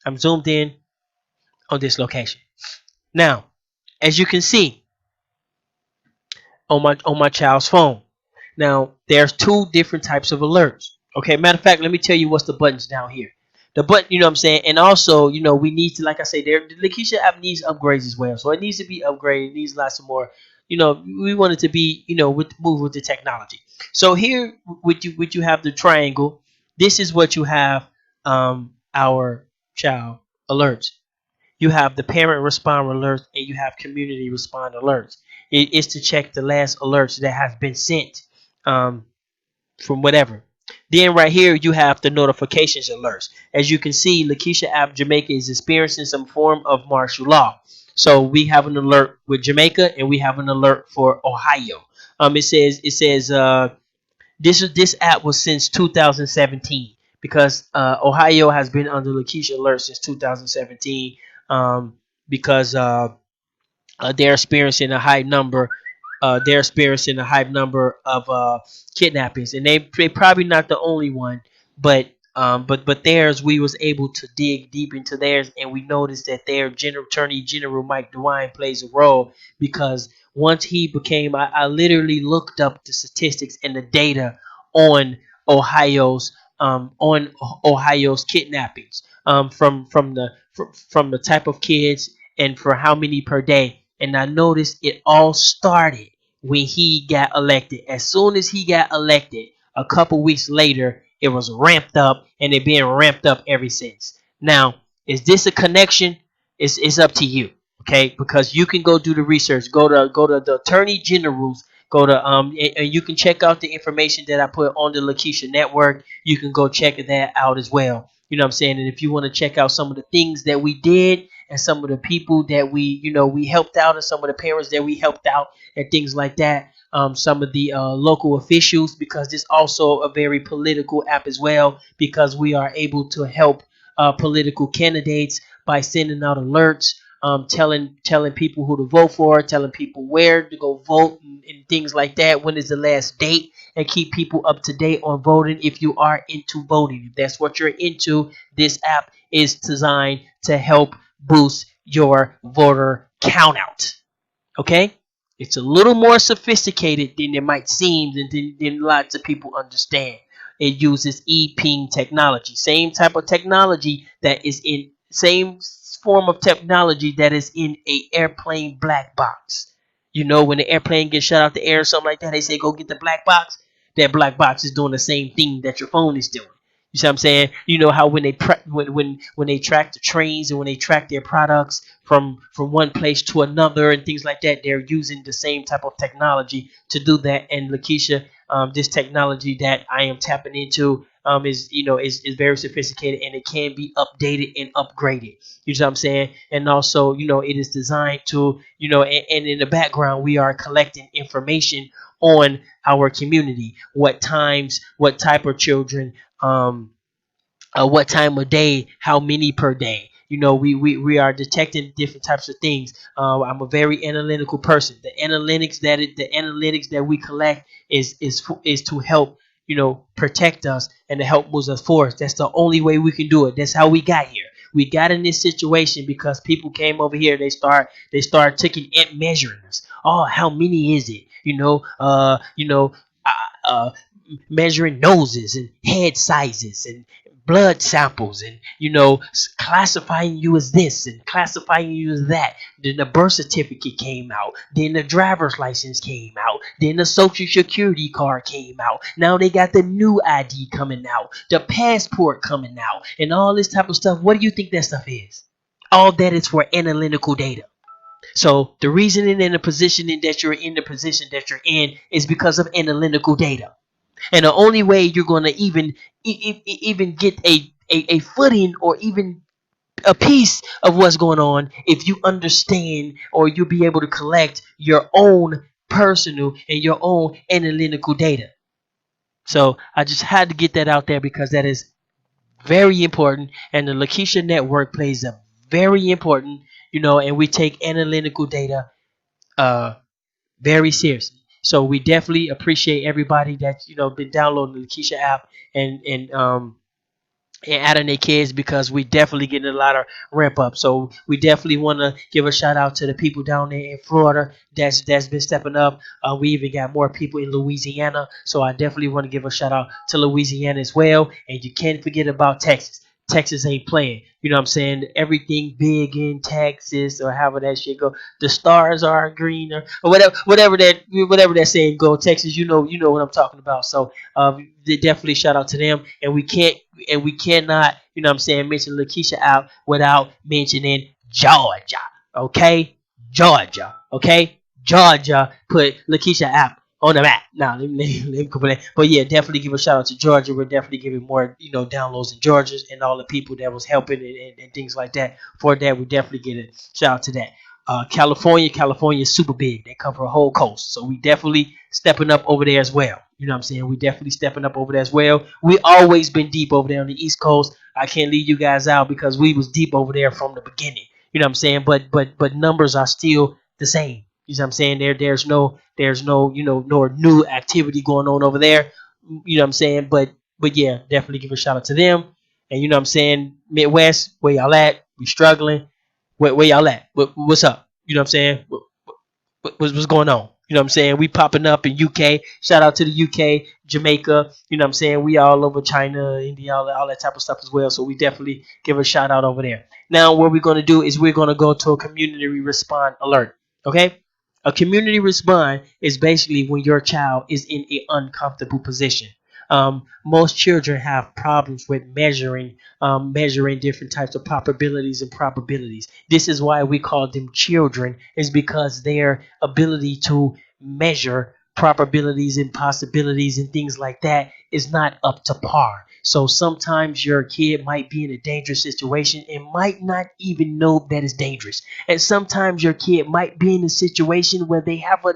I'm zoomed in on this location. Now, as you can see on my child's phone. Now, there's two different types of alerts. Okay, matter of fact, let me tell you what's the buttons down here. The button, you know what I'm saying? And also, we need to, like I say, the Lakeisha app needs upgrades as well. So it needs to be upgraded. It needs lots of more. We want it to be, move with the technology. So here, with you have the triangle. This is what you have. Our child alerts. You have the parent respond alerts and you have community respond alerts. It is to check the last alerts that have been sent um, from whatever. Then right here you have the notifications alerts. As you can see, Lakesha app Jamaica is experiencing some form of martial law. So we have an alert with Jamaica and we have an alert for Ohio. It says this app was since 2017 because Ohio has been under Lakeisha alert since 2017 because they're experiencing a high number. They're experiencing a high number of kidnappings, and they probably not the only one, but theirs we was able to dig deep into theirs, and we noticed that their Attorney General Mike DeWine plays a role because once he became, I literally looked up the statistics and the data on Ohio's on Ohio's kidnappings from the type of kids and for how many per day. And I noticed it all started when he got elected. As soon as he got elected, a couple weeks later, it was ramped up, and it been ramped up ever since. Now, is this a connection? It's up to you, okay? Because you can go do the research. Go to the Attorney General's. Go to and you can check out the information that I put on the Lakeisha Network. You can go check that out as well. You know what I'm saying? And if you want to check out some of the things that we did and some of the people that we helped out and some of the parents that we helped out and things like that. Some of the local officials, because this also a very political app as well, because we are able to help political candidates by sending out alerts, telling people who to vote for, telling people where to go vote, and things like that. When is the last date? And keep people up to date on voting if you are into voting. If that's what you're into, this app is designed to help boost your voter count out. Okay? It's a little more sophisticated than it might seem than lots of people understand. It uses e-ping technology, same type of technology that is in same form of technology that is in a airplane black box. When the airplane gets shot out the air or something like that, they say go get the black box. That black box is doing the same thing that your phone is doing. You see what I'm saying? You know how when they when they track the trains and when they track their products from one place to another and things like that, they're using the same type of technology to do that. And Lakeisha, this technology that I am tapping into is very sophisticated and it can be updated and upgraded. You know what I'm saying? And also, it is designed to, and in the background we are collecting information on our community, what times, what type of children, what time of day, how many per day. We are detecting different types of things. I'm a very analytical person. The analytics that we collect is to help protect us and to help move us forward. That's the only way we can do it. That's how we got here. We got in this situation because people came over here. They start taking and measuring us. Oh, how many is it? Uh, measuring noses and head sizes and blood samples, and classifying you as this and classifying you as that. Then the birth certificate came out, then the driver's license came out, then the social security card came out. Now they got the new ID coming out, the passport coming out, and all this type of stuff. What do you think that stuff is? All that is for analytical data. So the reasoning and the positioning that you're in the position that you're in is because of analytical data. And the only way you're going to even get a footing or even a piece of what's going on if you understand, or you'll be able to collect your own personal and your own analytical data. So I just had to get that out there because that is very important, and the Lakesha network plays a very important, and we take analytical data uh very seriously. So we definitely appreciate everybody that's been downloading the Lakesha app and adding their kids, because we definitely getting a lot of ramp up. So we definitely want to give a shout out to the people down there in Florida that's been stepping up. We even got more people in Louisiana, so I definitely want to give a shout out to Louisiana as well. And you can't forget about Texas. Texas ain't playing. You know what I'm saying? Everything big in Texas, or however that shit go. The stars are greener, or whatever that saying go. Texas, you know what I'm talking about. So they definitely shout out to them, and we cannot, you know what I'm saying, mention Lakesha out without mentioning Georgia. Okay? Georgia. Okay? Georgia put Lakesha app on the map. Now, let me complain. But yeah, definitely give a shout out to Georgia. We're definitely giving more, downloads in Georgia, and all the people that was helping and things like that. For that, we definitely get a shout out to that. California is super big. They cover a whole coast. So we definitely stepping up over there as well. You know what I'm saying? We definitely stepping up over there as well. We always been deep over there on the East Coast. I can't leave you guys out because we was deep over there from the beginning. You know what I'm saying? But numbers are still the same. You know what I'm saying? There's no no new activity going on over there. You know what I'm saying? But yeah, definitely give a shout out to them. And you know what I'm saying? Midwest, where y'all at? We struggling. Where y'all at? What's up? You know what I'm saying? What's going on? You know what I'm saying? We popping up in UK. Shout out to the UK, Jamaica. You know what I'm saying? We all over China, India, all that type of stuff as well. So we definitely give a shout out over there. Now, what we're going to do is we're going to go to a community respond alert. Okay? A community respond is basically when your child is in an uncomfortable position. Most children have problems with measuring different types of probabilities and probabilities. This is why we call them children, is because their ability to measure probabilities and possibilities and things like that is not up to par. So sometimes your kid might be in a dangerous situation and might not even know that it's dangerous. And sometimes your kid might be in a situation where they have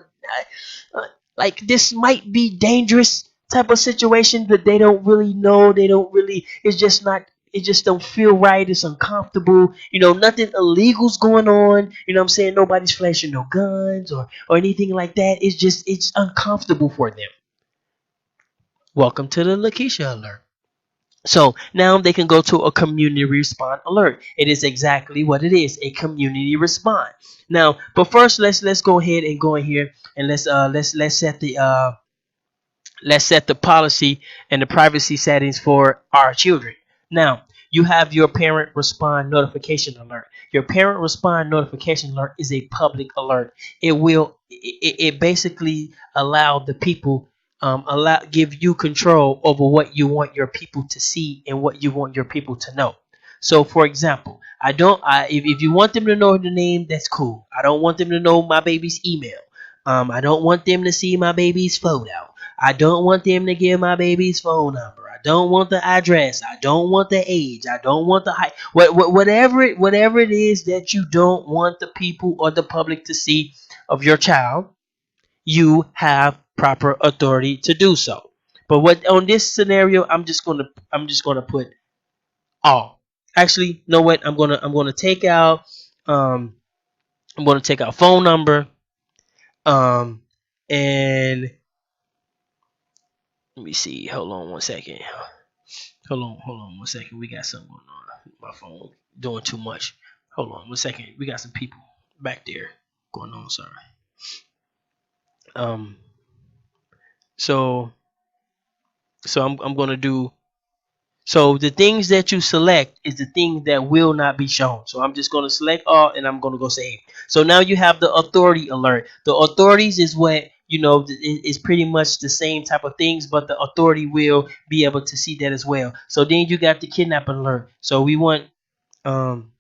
like this might be dangerous type of situation, but they don't really know. They don't really. It's just not. It just don't feel right. It's uncomfortable. Nothing illegal's going on. You know what I'm saying? Nobody's flashing no guns or anything like that. It's uncomfortable for them. Welcome to the Lakesha alert. So now they can go to a community response alert. It is exactly what it is, a community response. Now, but first let's go ahead and go in here and let's set the policy and the privacy settings for our children. Now, you have your parent respond notification alert. Your parent respond notification alert is a public alert. It basically allow the people give you control over what you want your people to see and what you want your people to know. So, for example, if you want them to know the name, that's cool. I don't want them to know my baby's email. I don't want them to see my baby's photo. I don't want them to give my baby's phone number. I don't want the address. I don't want the age. I don't want the height. Whatever it is that you don't want the people or the public to see of your child, you have proper authority to do so. But what on this scenario, I'm just gonna put all. Actually, you know what? I'm gonna take out phone number, um and let me see. Hold on one second. Hold on one second. We got something going on. My phone doing too much. Hold on one second. We got some people back there going on. Sorry. Um. So I'm gonna do. So the things that you select is the things that will not be shown. So I'm just going to select all and I'm going to go save. So now you have the authority alert. The authorities is what is pretty much the same type of things, but the authority will be able to see that as well. So then you got the kidnapping alert. So we want um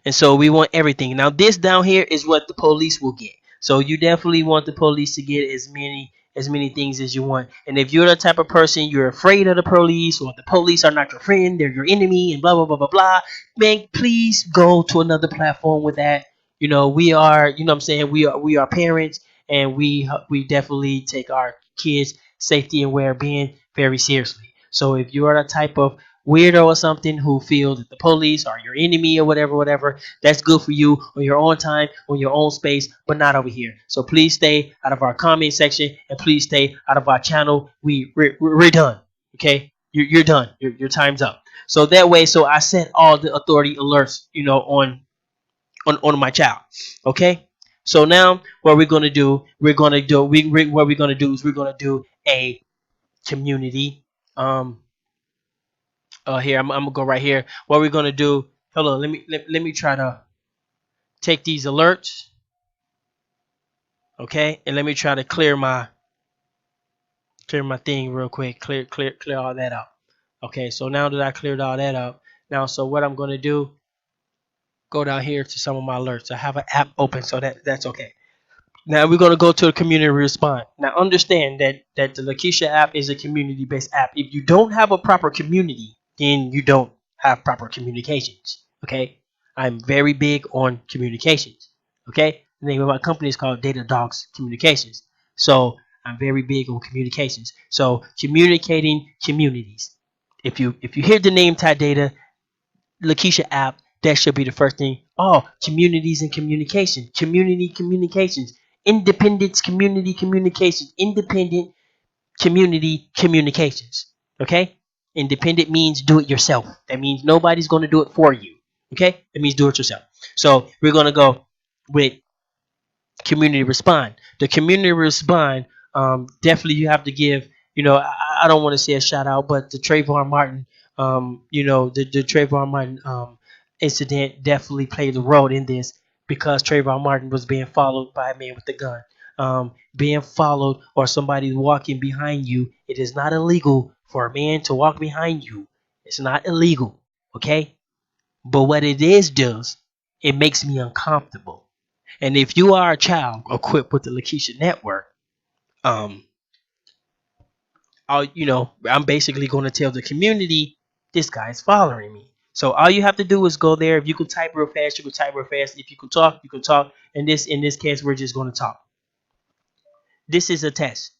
and so we want everything. Now this down here is what the police will get. So you definitely want the police to get as many things as you want. And if you're the type of person you're afraid of the police, or the police are not your friend, they're your enemy, and blah blah blah blah blah, man, please go to another platform with that. We are, what I'm saying, we are parents, and we definitely take our kids' safety and well-being very seriously. So if you are the type of weirdo or something who feel that the police are your enemy or whatever, that's good for you on your own time, on your own space, but not over here. So please stay out of our comment section, and please stay out of our channel. We're done. Okay, you're done. Your time's up. So that way, so I set all the authority alerts, on my child. Okay. So now what we're gonna do, what we're gonna do is we're gonna do a community. Here I'm gonna go right here. What we're gonna do? Hold on. Let me try to take these alerts. Okay, and let me try to clear my thing real quick. Clear all that up. Okay, so now that I cleared all that up, now so what I'm gonna do? Go down here to some of my alerts. I have an app open, so that's okay. Now we're gonna go to a community response. Now understand that the Lakesha app is a community-based app. If you don't have a proper community, then you don't have proper communications. Okay, I'm very big on communications. Okay, the name of my company is called Data Dogs Communications. So I'm very big on communications. So communicating communities. If you hear the name Tide Data, Lakesha app, that should be the first thing. Oh, communities and communication, community communications, independence, community communications, independent community communications. Okay? Independent means do it yourself. That means nobody's going to do it for you. Okay? That means do it yourself. So we're going to go with community respond. The community respond, definitely you have to give, I don't want to say a shout out, but the Trayvon Martin, the Trayvon Martin incident definitely played a role in this, because Trayvon Martin was being followed by a man with a gun. Being followed, or somebody walking behind you, it is not illegal for a man to walk behind you. It's not illegal, okay? But what it is does, it makes me uncomfortable. And if you are a child equipped with the Lakesha network, um, I'm basically going to tell the community this guy is following me. So all you have to do is go there. If you can type real fast, you can type real fast. If you can talk, you can talk. And in this case, we're just going to talk. This is a test.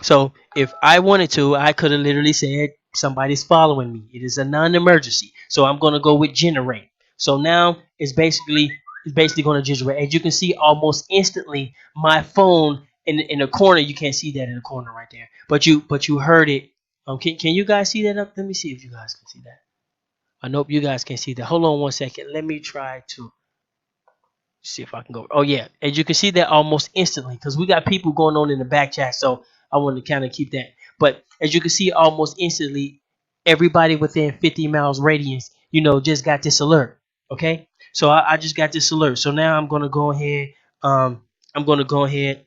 So if I wanted to, I could have literally said somebody's following me. It is a non-emergency. So I'm gonna go with generate. So now it's basically gonna generate. As you can see, almost instantly, my phone in the corner. You can't see that in the corner right there, but you heard it. Can you guys see that up? Let me see if you guys can see that. I nope, you guys can see that. Hold on one second. Let me try to see if I can go. Oh yeah, as you can see that almost instantly, because we got people going on in the back chat, so I want to kind of keep that. But as you can see, almost instantly, everybody within 50 miles radius, just got this alert. Okay, so I just got this alert. So now I'm gonna go ahead. I'm gonna go ahead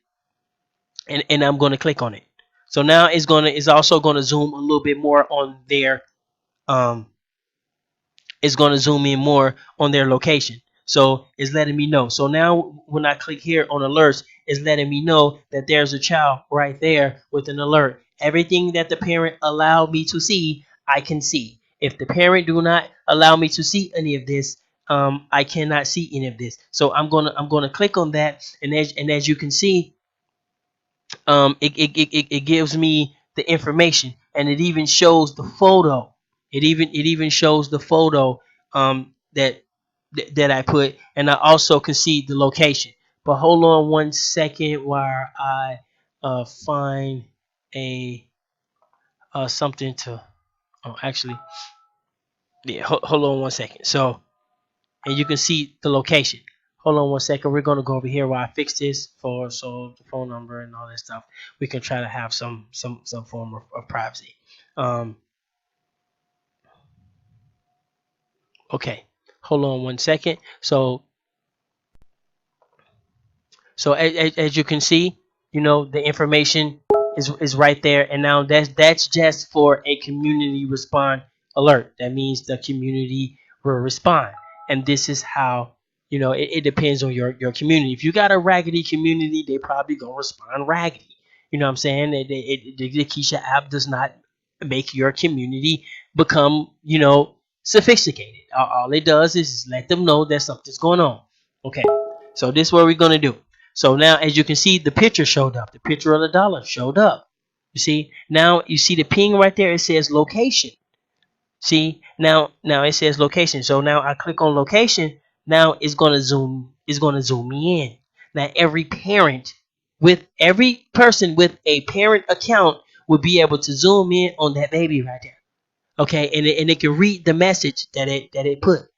and I'm gonna click on it. So now it's also gonna zoom a little bit more on their um it's going to zoom in more on their location. So it's letting me know. So now when I click here on alerts, it's letting me know that there's a child right there with an alert. Everything that the parent allowed me to see, I can see. If the parent do not allow me to see any of this, I cannot see any of this. So I'm gonna click on that, and as you can see, it gives me the information, and it even shows the photo. It even shows the photo that I put, and I also can see the location. But hold on one second while I find a something to. Oh, actually, yeah. Hold on one second. So, and you can see the location. hold on one second. We're gonna go over here while I fix this for so the phone number and all that stuff. We can try to have some form of privacy. Um, okay, hold on one second. So as you can see, the information is right there, and now that's just for a community respond alert. That means the community will respond, and this is how it depends on your community. If you got a raggedy community, they probably gonna respond raggedy. You know what I'm saying? The Keisha app does not make your community become sophisticated. All it does is let them know that something's going on. Okay, so this is what we're gonna do. So now, as you can see, the picture showed up. The picture of the dollar showed up. You see, now you see the ping right there. It says location. See, now it says location. So now I click on location. Now it's gonna zoom. It's gonna zoom me in. Now every person with a parent account will be able to zoom in on that baby right there. Okay, and it can read the message that it put.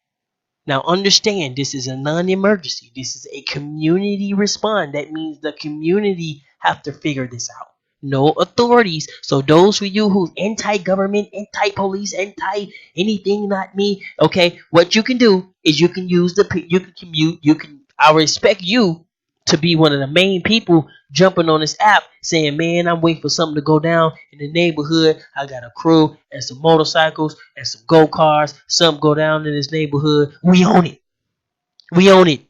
Now understand, this is a non-emergency. This is a community response. That means the community have to figure this out. No authorities. So those of you who's anti-government, anti-police, anti-anything, not me. Okay, what you can do is you can use you can commute. You can. I respect you to be one of the main people jumping on this app saying, man, I'm waiting for something to go down in the neighborhood. I got a crew and some motorcycles and some go-karts. Something go down in this neighborhood. We own it. We own it.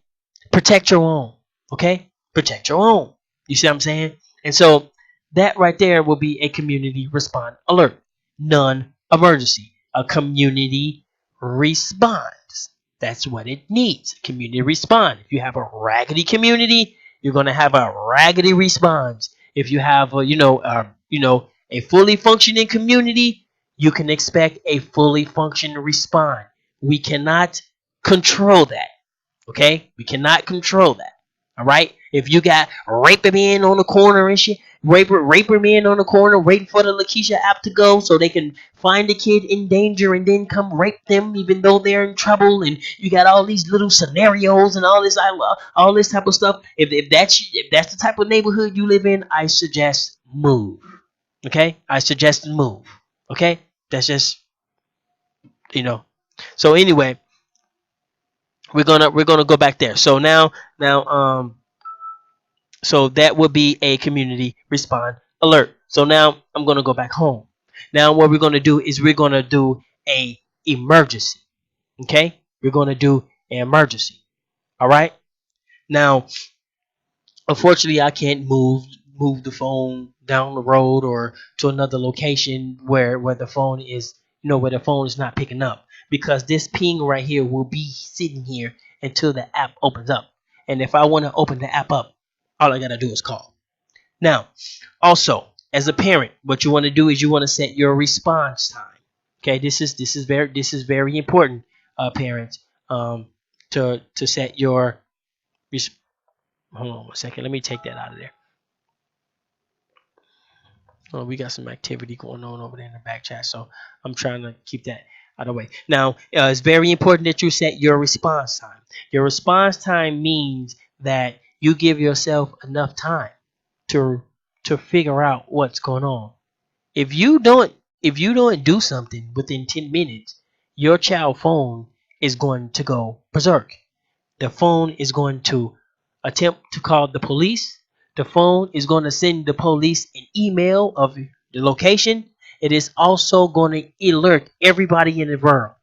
Protect your own. Okay? Protect your own. You see what I'm saying? And so that right there will be a community response alert. Non-emergency. A community response. That's what it needs. Community response. If you have a raggedy community, you're gonna have a raggedy response. If you have a fully functioning community, you can expect a fully functioning response. We cannot control that. Okay? We cannot control that. All right? If you got raper men on the corner and shit, raper men on the corner waiting for the Lakesha app to go so they can find the kid in danger and then come rape them even though they're in trouble, and you got all these little scenarios and all this type of stuff. If that's the type of neighborhood you live in, I suggest move. Okay? I suggest move. Okay? That's just you know. So anyway, we're gonna go back there. So now so that would be a community respond alert. So now I'm gonna go back home. Now what we're gonna do is we're gonna do a emergency. Okay, we're gonna do an emergency. All right. Now, unfortunately, I can't move the phone down the road or to another location where the phone is where the phone is not picking up, because this ping right here will be sitting here until the app opens up. And if I want to open the app up, all I gotta do is call. Now, also, as a parent, what you want to do is you want to set your response time. Okay, this is very important, parents. To set your hold on one second. Let me take that out of there. Oh, we got some activity going on over there in the back chat, so I'm trying to keep that out of the way. Now, it's very important that you set your response time. Your response time means that you give yourself enough time to figure out what's going on. If you don't do something within 10 minutes, your child phone is going to go berserk. The phone is going to attempt to call the police. The phone is going to send the police an email of the location. It is also going to alert everybody in the world.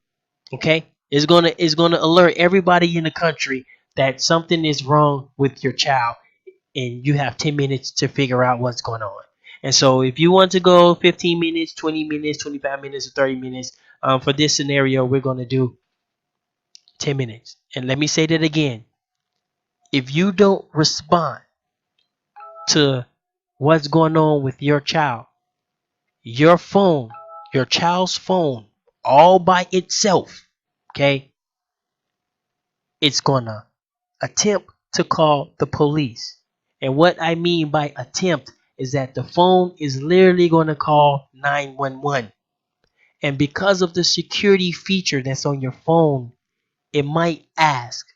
Okay? It's gonna alert everybody in the country that something is wrong with your child, and you have 10 minutes to figure out what's going on. And so if you want to go 15 minutes, 20 minutes, 25 minutes, or 30 minutes, for this scenario, we're going to do 10 minutes. And let me say that again. If you don't respond to what's going on with your child, your phone, your child's phone, all by itself, okay, it's going to attempt to call the police. And what I mean by attempt is that the phone is literally going to call 911. And because of the security feature that's on your phone, it might ask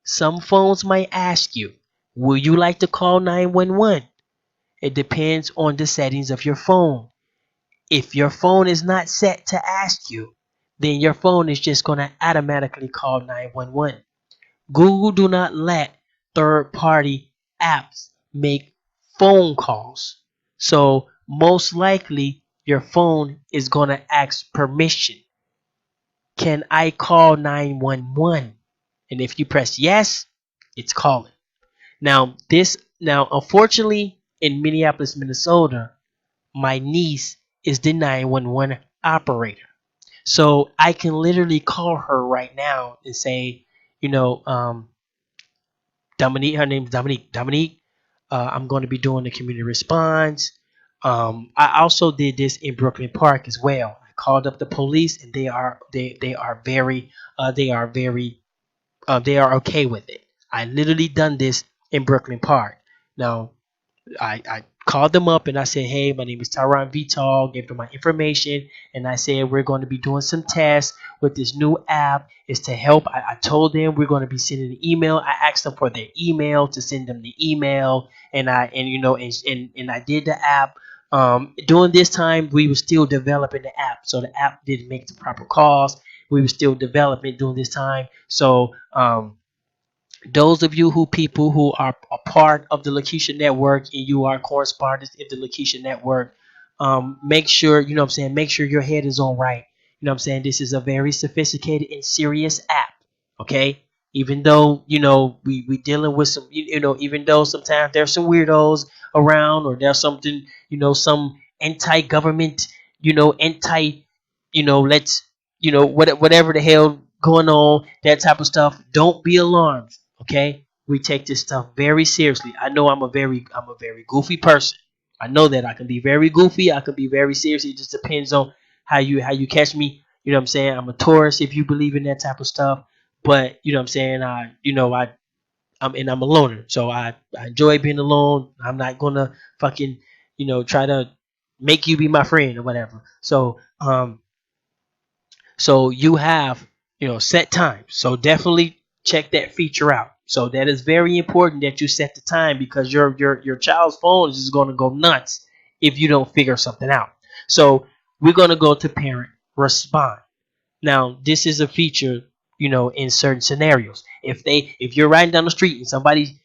Some phones might ask you, will you like to call 911? It depends on the settings of your phone. If your phone is not set to ask you, then your phone is just going to automatically call 911. Google do not let third-party apps make phone calls. So most likely your phone is going to ask permission. Can I call 911? And if you press yes, it's calling. Now unfortunately in Minneapolis, Minnesota, my niece is the 911 operator. So I can literally call her right now and say, you know, Dominique, her name's Dominique. Dominique, I'm going to be doing the community response. I also did this in Brooklyn Park as well. I called up the police, and they are okay with it. I literally done this in Brooklyn Park. Now I called them up and I said, hey, my name is Tyron Vital, gave them my information, and I said we're going to be doing some tests with this new app. It's to help. I told them we're going to be sending an email. I asked them for their email to send them the email, and I did the app. During this time, we were still developing the app, so the app didn't make the proper calls. We were still developing during this time, so those of you people who are a part of the Lakesha Network and you are correspondents in the Lakesha Network, make sure, you know what I'm saying, make sure your head is on right. You know what I'm saying? This is a very sophisticated and serious app. Okay? Even though, we dealing with some, even though sometimes there's some weirdos around, or there's something, some anti-government, anti, let's, whatever the hell going on, that type of stuff, don't be alarmed. Okay, we take this stuff very seriously. I know I'm a very goofy person. I know that I can be very goofy. I can be very serious. It just depends on how you catch me. You know what I'm saying? I'm a tourist if you believe in that type of stuff. But you know what I'm saying? I'm a loner, so I enjoy being alone. I'm not gonna fucking try to make you be my friend or whatever. So you have, set times. So definitely check that feature out. So that is very important that you set the time, because your child's phone is just going to go nuts if you don't figure something out. So we're going to go to parent respond. Now, this is a feature, in certain scenarios. If you're riding down the street and somebody,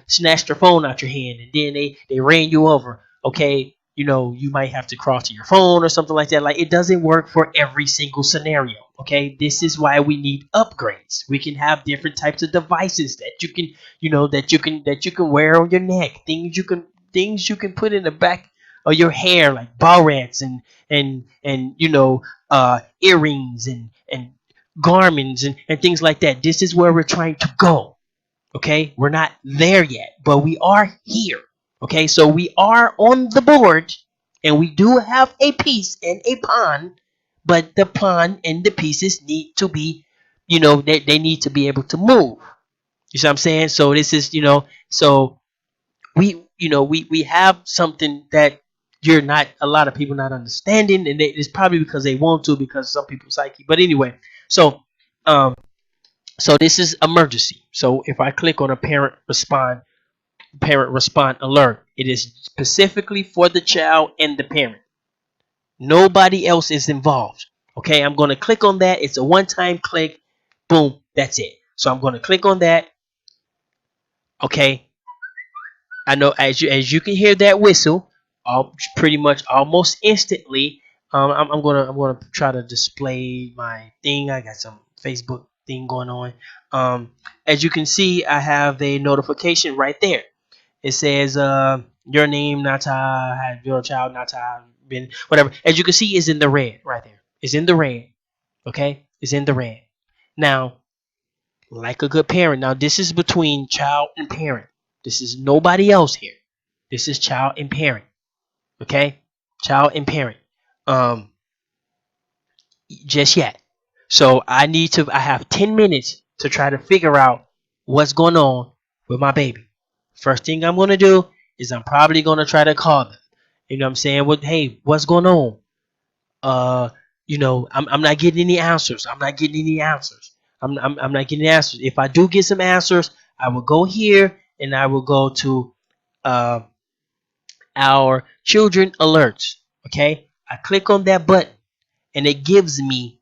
snatched your phone out your hand, and then they ran you over, okay, you might have to crawl to your phone or something like that. Like, it doesn't work for every single scenario. Okay, this is why we need upgrades. We can have different types of devices that you can, that you can wear on your neck. Things you can put in the back of your hair, like ball rats and earrings and garments and things like that. This is where we're trying to go. Okay, we're not there yet, but we are here. Okay, so we are on the board, and we do have a piece and a pawn, but the pawn and the pieces need to be, they need to be able to move. You see what I'm saying? So this is, so we have something that you're not, a lot of people not understanding, and it's probably because they want to, because some people's psyche. But anyway, so um so this is emergency. So if I click on a parent respond alert, it is specifically for the child and the parent. Nobody else is involved. Okay, I'm going to click on that. It's a one-time click. Boom, that's it. So I'm going to click on that. Okay, I know, as you can hear that whistle, pretty much almost instantly. I'm gonna try to display my thing. I got some Facebook thing going on. As you can see, I have a notification right there. It says, your name Nata, had your child Nata been whatever. As you can see, is in the red right there. It's in the red. Okay, it's in the red. Now, like a good parent. Now, this is between child and parent. This is nobody else here. This is child and parent. Okay, child and parent. Um, just yet. So I have 10 minutes to try to figure out what's going on with my baby. First thing I'm gonna do is I'm probably gonna try to call them. You know what I'm saying? Hey, what's going on? I'm not getting any answers. I'm not getting any answers. I'm not getting answers. If I do get some answers, I will go here and I will go to uh, our children alerts. Okay, I click on that button and it gives me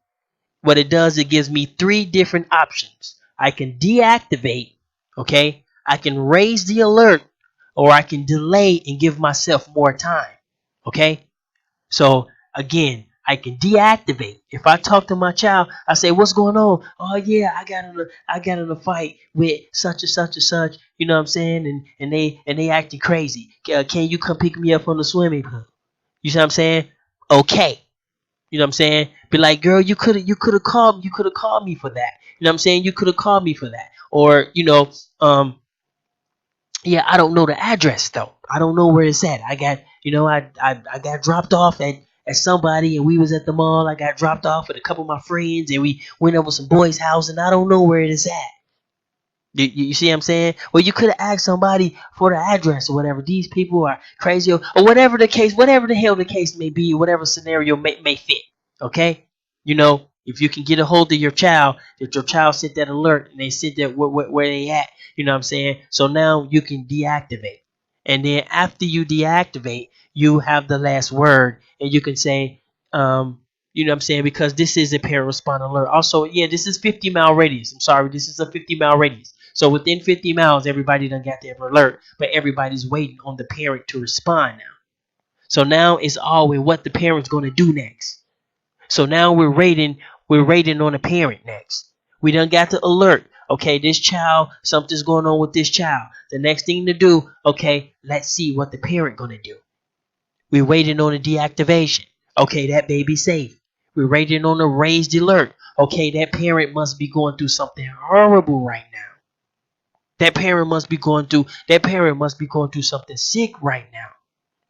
what it does. It gives me three different options. I can deactivate. Okay, I can raise the alert, or I can delay and give myself more time. Okay, so again, I can deactivate. If I talk to my child, I say, "What's going on?" "Oh yeah, I got in a fight with such and such and such." You know what I'm saying? And they acting crazy. Can you come pick me up from the swimming pool? You see what I'm saying? Okay. You know what I'm saying? Be like, "Girl, you could have called me for that." You know what I'm saying? You could have called me for that. Or, yeah, I don't know the address though. I don't know where it's at. I got dropped off at somebody, and we was at the mall. I got dropped off with a couple of my friends, and we went over some boys' house, and I don't know where it is at. You see what I'm saying? Well, you could have asked somebody for the address or whatever. These people are crazy, or whatever the case, whatever the hell the case may be, whatever scenario may fit. Okay? If you can get a hold of your child, if your child sent that alert and they sent that where they at, you know what I'm saying? So now you can deactivate. And then after you deactivate, you have the last word, and you can say, you know what I'm saying? Because this is a parent respond alert. Also, yeah, this is 50-mile radius. I'm sorry, this is a 50-mile radius. So within 50 miles, everybody done got their alert, but everybody's waiting on the parent to respond now. So now it's all with what the parent's going to do next. So now we're rating on the parent next. We done got the alert. Okay, this child, something's going on with this child. The next thing to do, okay, let's see what the parent going to do. We're waiting on a deactivation. Okay, that baby's safe. We're waiting on a raised alert. Okay, that parent must be going through something horrible right now. That parent must be going through something sick right now.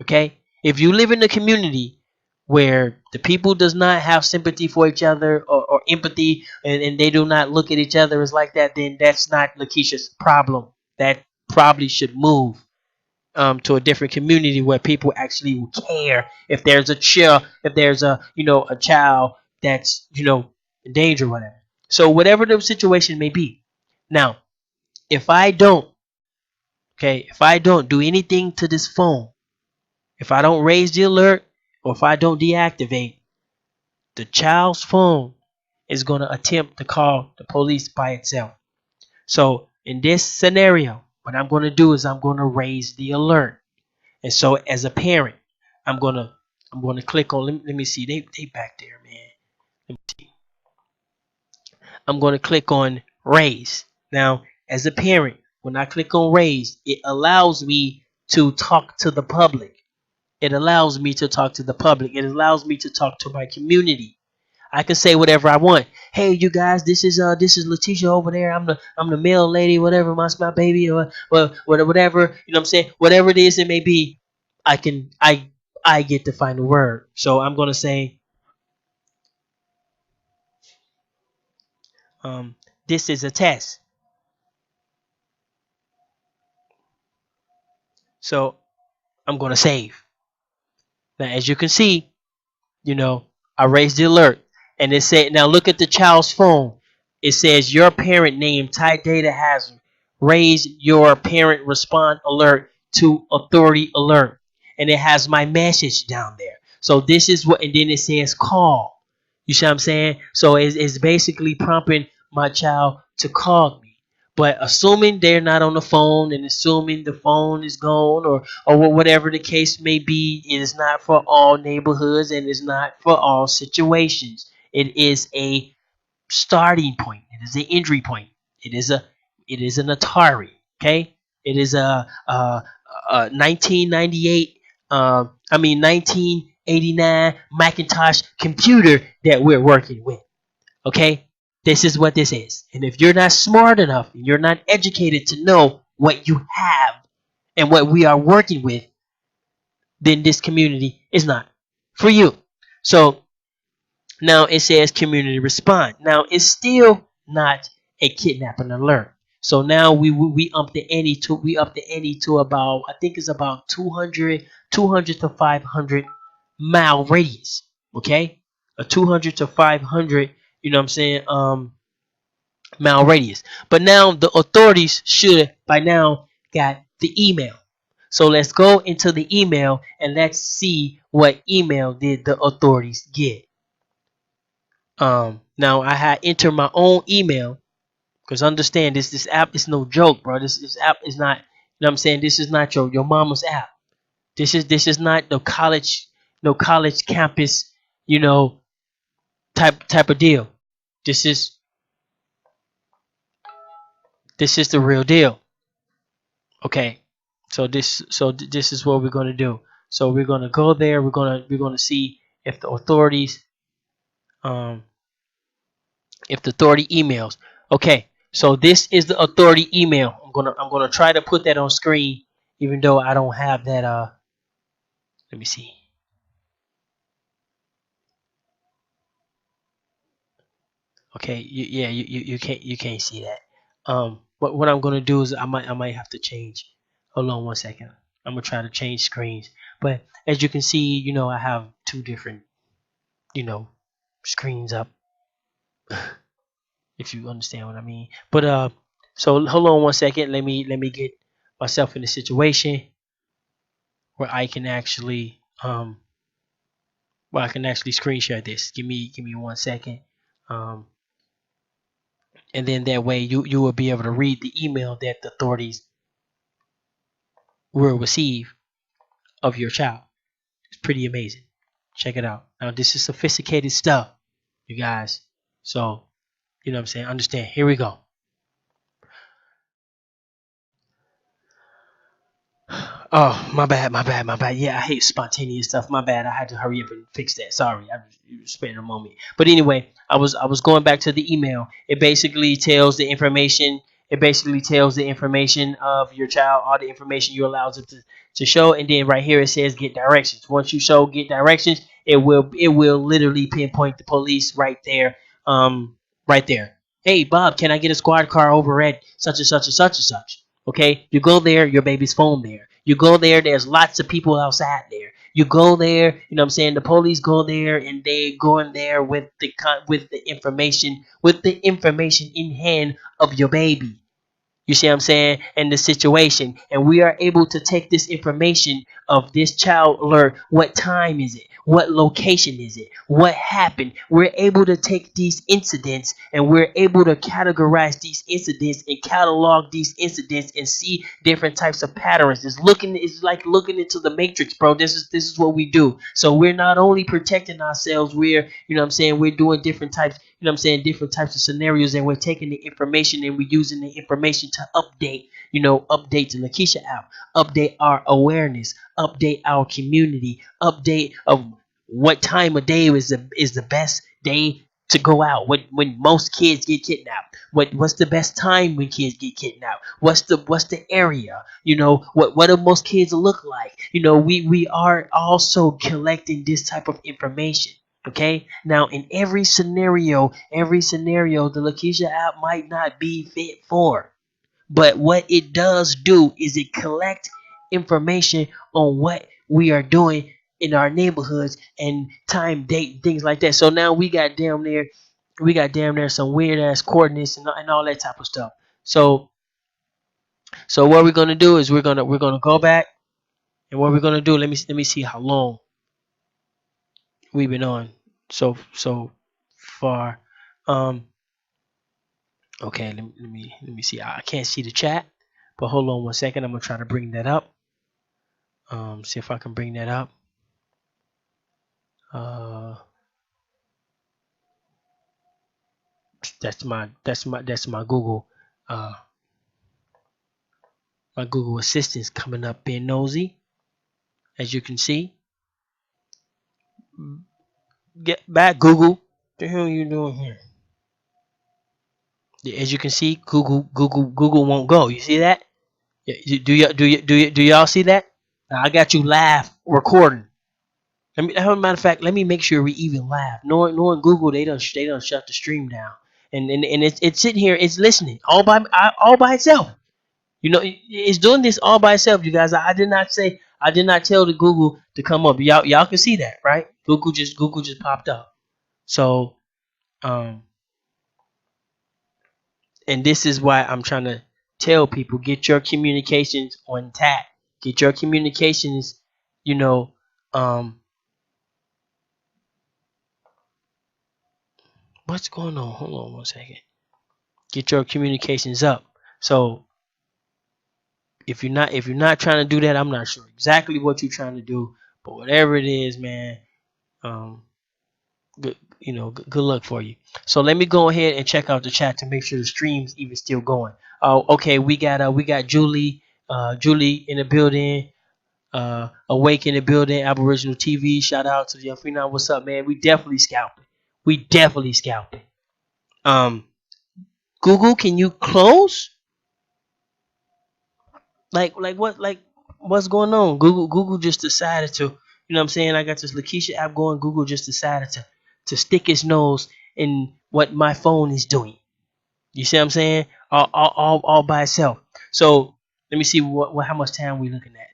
Okay? If you live in a community where the people does not have sympathy for each other, or empathy, and they do not look at each other as like that, then that's not Lakeisha's problem. That probably should move to a different community where people actually will care if there's a child that's in danger or whatever. So whatever the situation may be. Now, if I don't, if I don't do anything to this phone, if I don't raise the alert, or if I don't deactivate, the child's phone is going to attempt to call the police by itself. So in this scenario, what I'm going to do is I'm going to raise the alert. And so as a parent, I'm going to click on, let me see, they back there, man. Let me see. I'm going to click on raise. Now, as a parent, when I click on raise, it allows me to talk to the public. It allows me to talk to the public. It allows me to talk to my community. I can say whatever I want. Hey, you guys, this is Letitia over there. I'm the mail lady, whatever, my baby, or whatever. You know what I'm saying? Whatever it is it may be, I get to find the word. So I'm gonna say, um, this is a test. So I'm gonna save. Now, as you can see, you know, I raised the alert, and it said, now look at the child's phone. It says your parent name tight data hazard. Raise your parent respond alert to authority alert, and it has my message down there. So this is what, and then it says call. You see what I'm saying? So it's basically prompting my child to call me. But assuming they're not on the phone, and assuming the phone is gone, or whatever the case may be, it is not for all neighborhoods, and it's not for all situations. It is a starting point. It is an entry point. It is an Atari. Okay, it is a 1998. I mean 1989 Macintosh computer that we're working with. Okay, this is what this is. And if you're not smart enough, and you're not educated to know what you have and what we are working with, then this community is not for you. So now it says community respond. Now it's still not a kidnapping alert. So now we up the ante to about, I think it's about 200 to 500-mile radius. Okay, a 200 to 500. You know what I'm saying? mile radius. But now the authorities should by now got the email. So let's go into the email and let's see what email did the authorities get. Now I had entered my own email because understand this app is no joke, bro. This app is not. You know what I'm saying? This is not your mama's app. This is not no college campus. You know type of deal. This is this is the real deal. Okay. This is what we're gonna do. So we're gonna go there. We're gonna see if the authorities um if the authority emails. Okay. So this is the authority email. I'm gonna try to put that on screen, even though I don't have that. Let me see. Okay. Yeah. You can't see that. But what I'm gonna do is I might have to change. Hold on one second. I'm gonna try to change screens. But as you can see, I have two different you know screens up, if you understand what I mean. But so hold on one second. Let me get myself in a situation where I can actually screen share this. Give me 1 second. Um, and then that way you will be able to read the email that the authorities will receive of your child. It's pretty amazing. Check it out. Now this is sophisticated stuff, you guys. So what I'm saying. Understand. Here we go. Oh, my bad, my bad, my bad. Yeah, I hate spontaneous stuff. My bad. I had to hurry up and fix that. Sorry, I was spending a moment. But anyway, I was going back to the email. It basically tells the information. It basically tells the information of your child, all the information you allow it to show, and then right here it says get directions. Once you show get directions, it will literally pinpoint the police right there. Right there. Hey Bob, can I get a squad car over at such and such and such and such? Okay, you go there, your baby's phone there. You go there, there's lots of people outside there. You go there, what I'm saying. The police go there, and they go in there with the information in hand of your baby. You see what I'm saying? And the situation. And we are able to take this information of this child alert. What time is it? What location is it? What happened? We're able to take these incidents and we're able to categorize these incidents and catalog these incidents and see different types of patterns. It's like looking into the matrix, bro. This is what we do. So we're not only protecting ourselves, we're you know what I'm saying, we're doing different types I'm saying, different types of scenarios, and we're taking the information and we're using the information to update the Lakesha app, update our awareness, update our community, update of what time of day is the best day to go out, when most kids get kidnapped, what's the best time when kids get kidnapped, what's the area, what do most kids look like. We are also collecting this type of information. Okay. Now, in every scenario, the Lakeisha app might not be fit for. But what it does do is it collect information on what we are doing in our neighborhoods and time, date, things like that. So now we got damn near some weird ass coordinates and all that type of stuff. So so what we're gonna do is we're gonna go back, and what we're gonna do. Let me see how long we've been on so far. Um, Okay, let me see. I can't see the chat, but hold on 1 second. I'm gonna try to bring that up. See if I can bring that up. Uh, that's my Google. Uh, my Google Assistant's coming up being nosy, as you can see. Get back, Google. What the hell are you doing here? Yeah, as you can see, Google won't go. You see that? Yeah, do y'all see that? Now, I got you live recording. As a matter of fact, let me make sure we even live. Knowing Google, they done shut the stream down, and it's sitting here, it's listening all by itself. It's doing this all by itself, you guys. I did not tell the Google to come up. Y'all can see that, right? Google just popped up. So um And this is why I'm trying to tell people, get your communications on tap. Get your communications, you know, um, what's going on? Hold on one second. Get your communications up. So if you're not trying to do that, I'm not sure exactly what you're trying to do, but whatever it is, man, um, good luck for you. So let me go ahead and check out the chat to make sure the stream's even still going. Oh, okay, we got Julie in the building, Awake in the building, Aboriginal TV. Shout out to the Young Phenom. What's up, man? We definitely scalping. We definitely scalping. Um, Google, can you close? What's going on? Google just decided to, what I'm saying? I got this Lakesha app going. Google just decided to stick its nose in what my phone is doing. You see what I'm saying? All by itself. So let me see what how much time we looking at.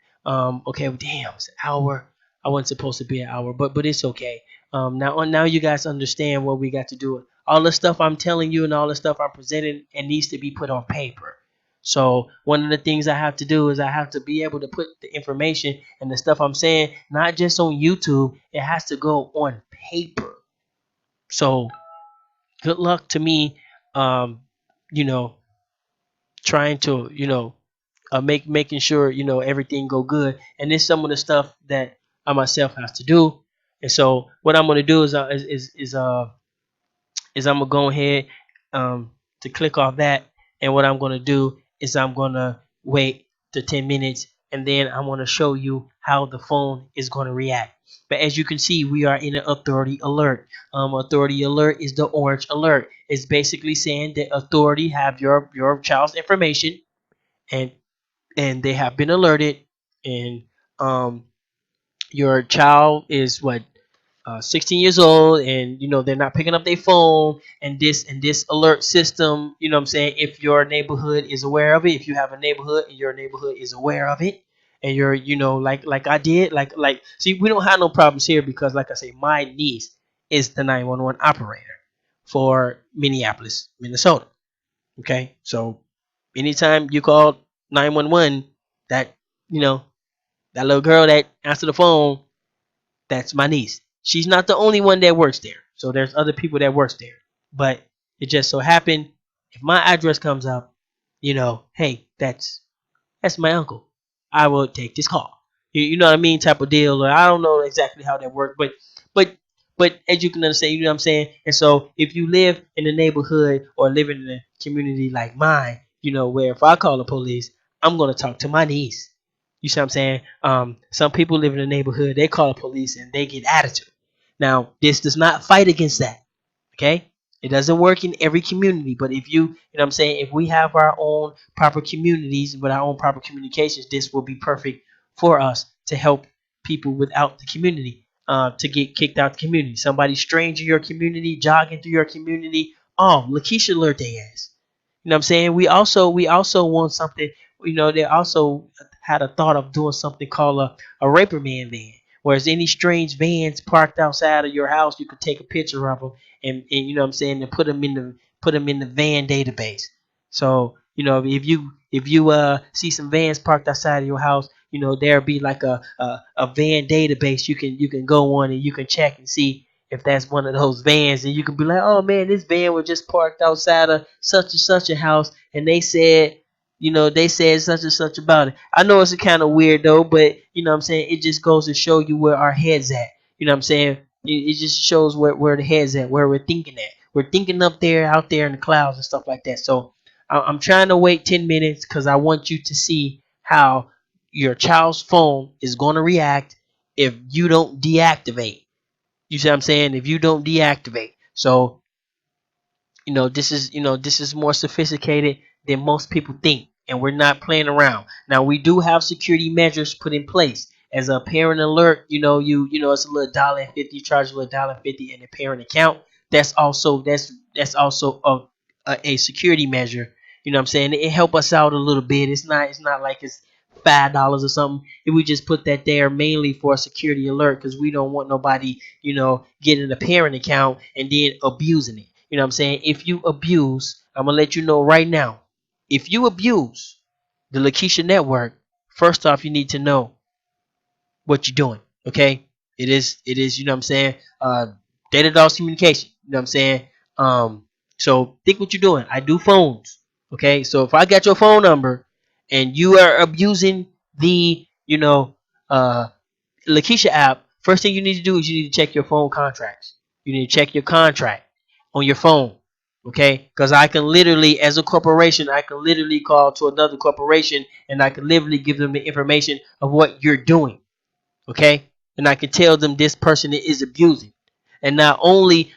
Okay, well, damn, it's an hour. I wasn't supposed to be an hour, but it's okay. Now you guys understand what we got to do. All the stuff I'm telling you and all the stuff I'm presenting, it needs to be put on paper. So one of the things I have to do is I have to be able to put the information and the stuff I'm saying not just on YouTube. It has to go on paper. So good luck to me. Um, you know, trying to making sure everything go good, and it's some of the stuff that I myself have to do. And so what I'm gonna do is I'm gonna go ahead to click off that, and what I'm gonna do is I'm gonna wait to 10 minutes, and then I'm gonna show you how the phone is gonna react. But as you can see, we are in an authority alert. Authority alert is the orange alert. It's basically saying that authority have your child's information, and they have been alerted, and um, your child is what 16 years old, and they're not picking up their phone, and this alert system, what I'm saying, if your neighborhood is aware of it, if you have a neighborhood and your neighborhood is aware of it, and you're like I did, see, we don't have no problems here because, like I say, my niece is the 911 operator for Minneapolis, Minnesota. Okay, so anytime you call 911, that you know that little girl that answered the phone, that's my niece. She's not the only one that works there. So there's other people that works there. But it just so happened, if my address comes up, hey, that's my uncle. I will take this call. You know what I mean, type of deal. Or I don't know exactly how that works, but but as you can understand, you know what I'm saying. And so if you live in a neighborhood or living in a community like mine, where if I call the police, I'm gonna talk to my niece. You see what I'm saying? Some people live in a neighborhood, they call the police and they get attitude. Now, this does not fight against that. Okay? It doesn't work in every community, but if you know what I'm saying, if we have our own proper communities with our own proper communications, this will be perfect for us to help people without the community to get kicked out the community. Somebody strange in your community, jogging through your community, oh, Lakeisha alert their ass. You know what I'm saying? We also want something. They also had a thought of doing something called a raper man van. Whereas any strange vans parked outside of your house, you could take a picture of them, and you know what I'm saying, and put them in the van database. So if you see some vans parked outside of your house, there'll be like a van database you can go on, and you can check and see if that's one of those vans, and you can be like, oh man, this van was just parked outside of such and such a house, and they said such and such about it. I know it's kind of weird though, but what I'm saying, it just goes to show you where our heads at. You know what I'm saying? It just shows where the heads at, where we're thinking at. We're thinking up there, out there in the clouds and stuff like that. So I'm trying to wait 10 minutes because I want you to see how your child's phone is going to react if you don't deactivate. You see what I'm saying? If you don't deactivate. So this is more sophisticated than most people think, and we're not playing around. Now we do have security measures put in place. As a parent alert, it's a little $1.50, you charge a little $1.50 in a parent account. That's also a security measure. You know what I'm saying? It help us out a little bit. It's not like it's $5 or something. If we just put that there mainly for a security alert, because we don't want nobody, getting a parent account and then abusing it. You know what I'm saying? If you abuse I'm gonna let you know right now. If you abuse the Lakesha network, first off, you need to know what you're doing. Okay, it is. You know what I'm saying? Data DOS communication. You know what I'm saying? Um, so think what you're doing. I do phones. Okay, so if I got your phone number and you are abusing the uh Lakesha app, first thing you need to do is you need to check your phone contracts. You need to check your contract on your phone. Okay? Because I can literally, as a corporation, I can literally call to another corporation and I can literally give them the information of what you're doing. Okay, and I can tell them this person is abusing. And not only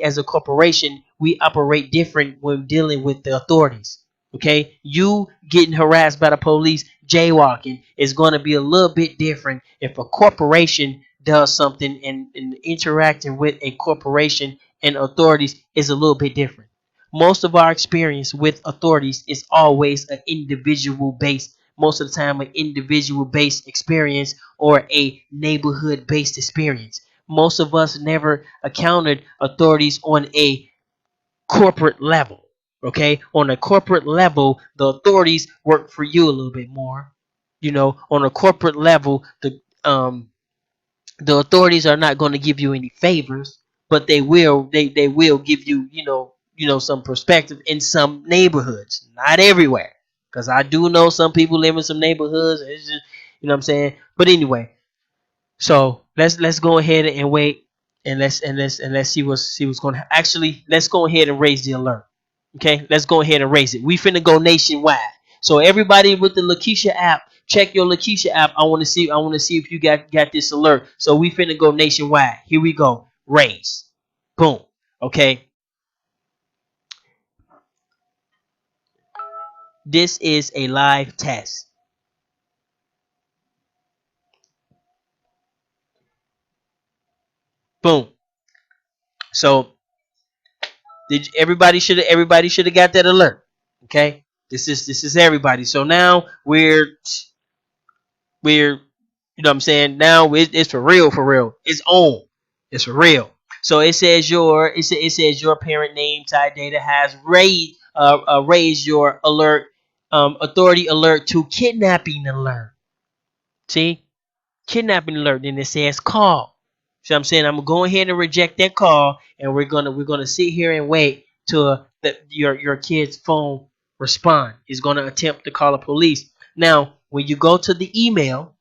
as a corporation, we operate different when dealing with the authorities. Okay, you getting harassed by the police jaywalking is going to be a little bit different if a corporation does something, and interacting with a corporation and authorities is a little bit different. Most of our experience with authorities is always an individual based, most of the time an individual based experience or a neighborhood based experience. Most of us never encountered authorities on a corporate level. Okay, on a corporate level, the authorities work for you a little bit more. On a corporate level, the authorities are not going to give you any favors, but they will give you some perspective in some neighborhoods, not everywhere, because I do know some people live in some neighborhoods. It's just, what I'm saying. But anyway, so let's go ahead and wait, and let's see what's going to actually. Let's go ahead and raise the alert. Okay, let's go ahead and raise it. We finna go nationwide. So everybody with the Lakesha app, check your Lakesha app. I want to see if you got this alert. So we finna go nationwide. Here we go. Raise. Boom. Okay. This is a live test. Boom. So everybody should have got that alert. Okay. This is everybody. So now we're what I'm saying. Now it's for real, for real. It's on. It's for real. So it says your parent name Ty Data has raised your alert, authority alert to kidnapping alert. See, kidnapping alert. Then it says call. So I'm saying I'm gonna go ahead and reject that call, and we're gonna sit here and wait till your kid's phone respond. He's gonna attempt to call the police. Now, when you go to the email,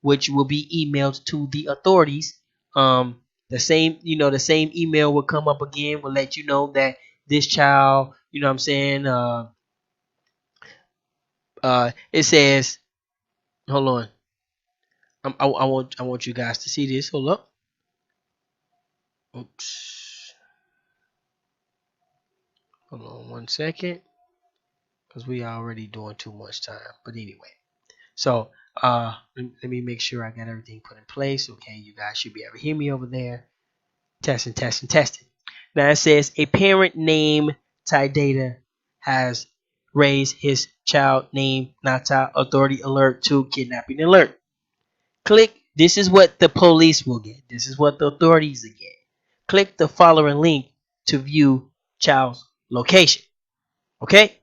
which will be emailed to the authorities, the same email will come up again. Will let you know that this child, what I'm saying, it says, hold on, I want you guys to see this. Hold up. Oops. Hold on one second, because we already doing too much time. But anyway, so let me make sure I got everything put in place. Okay, you guys should be able to hear me over there. Testing, testing, testing. Now it says a parent named Tidata has raised his child name Nata authority alert to kidnapping alert. Click. This is what the police will get. This is what the authorities will get. Click the following link to view child's location. Okay?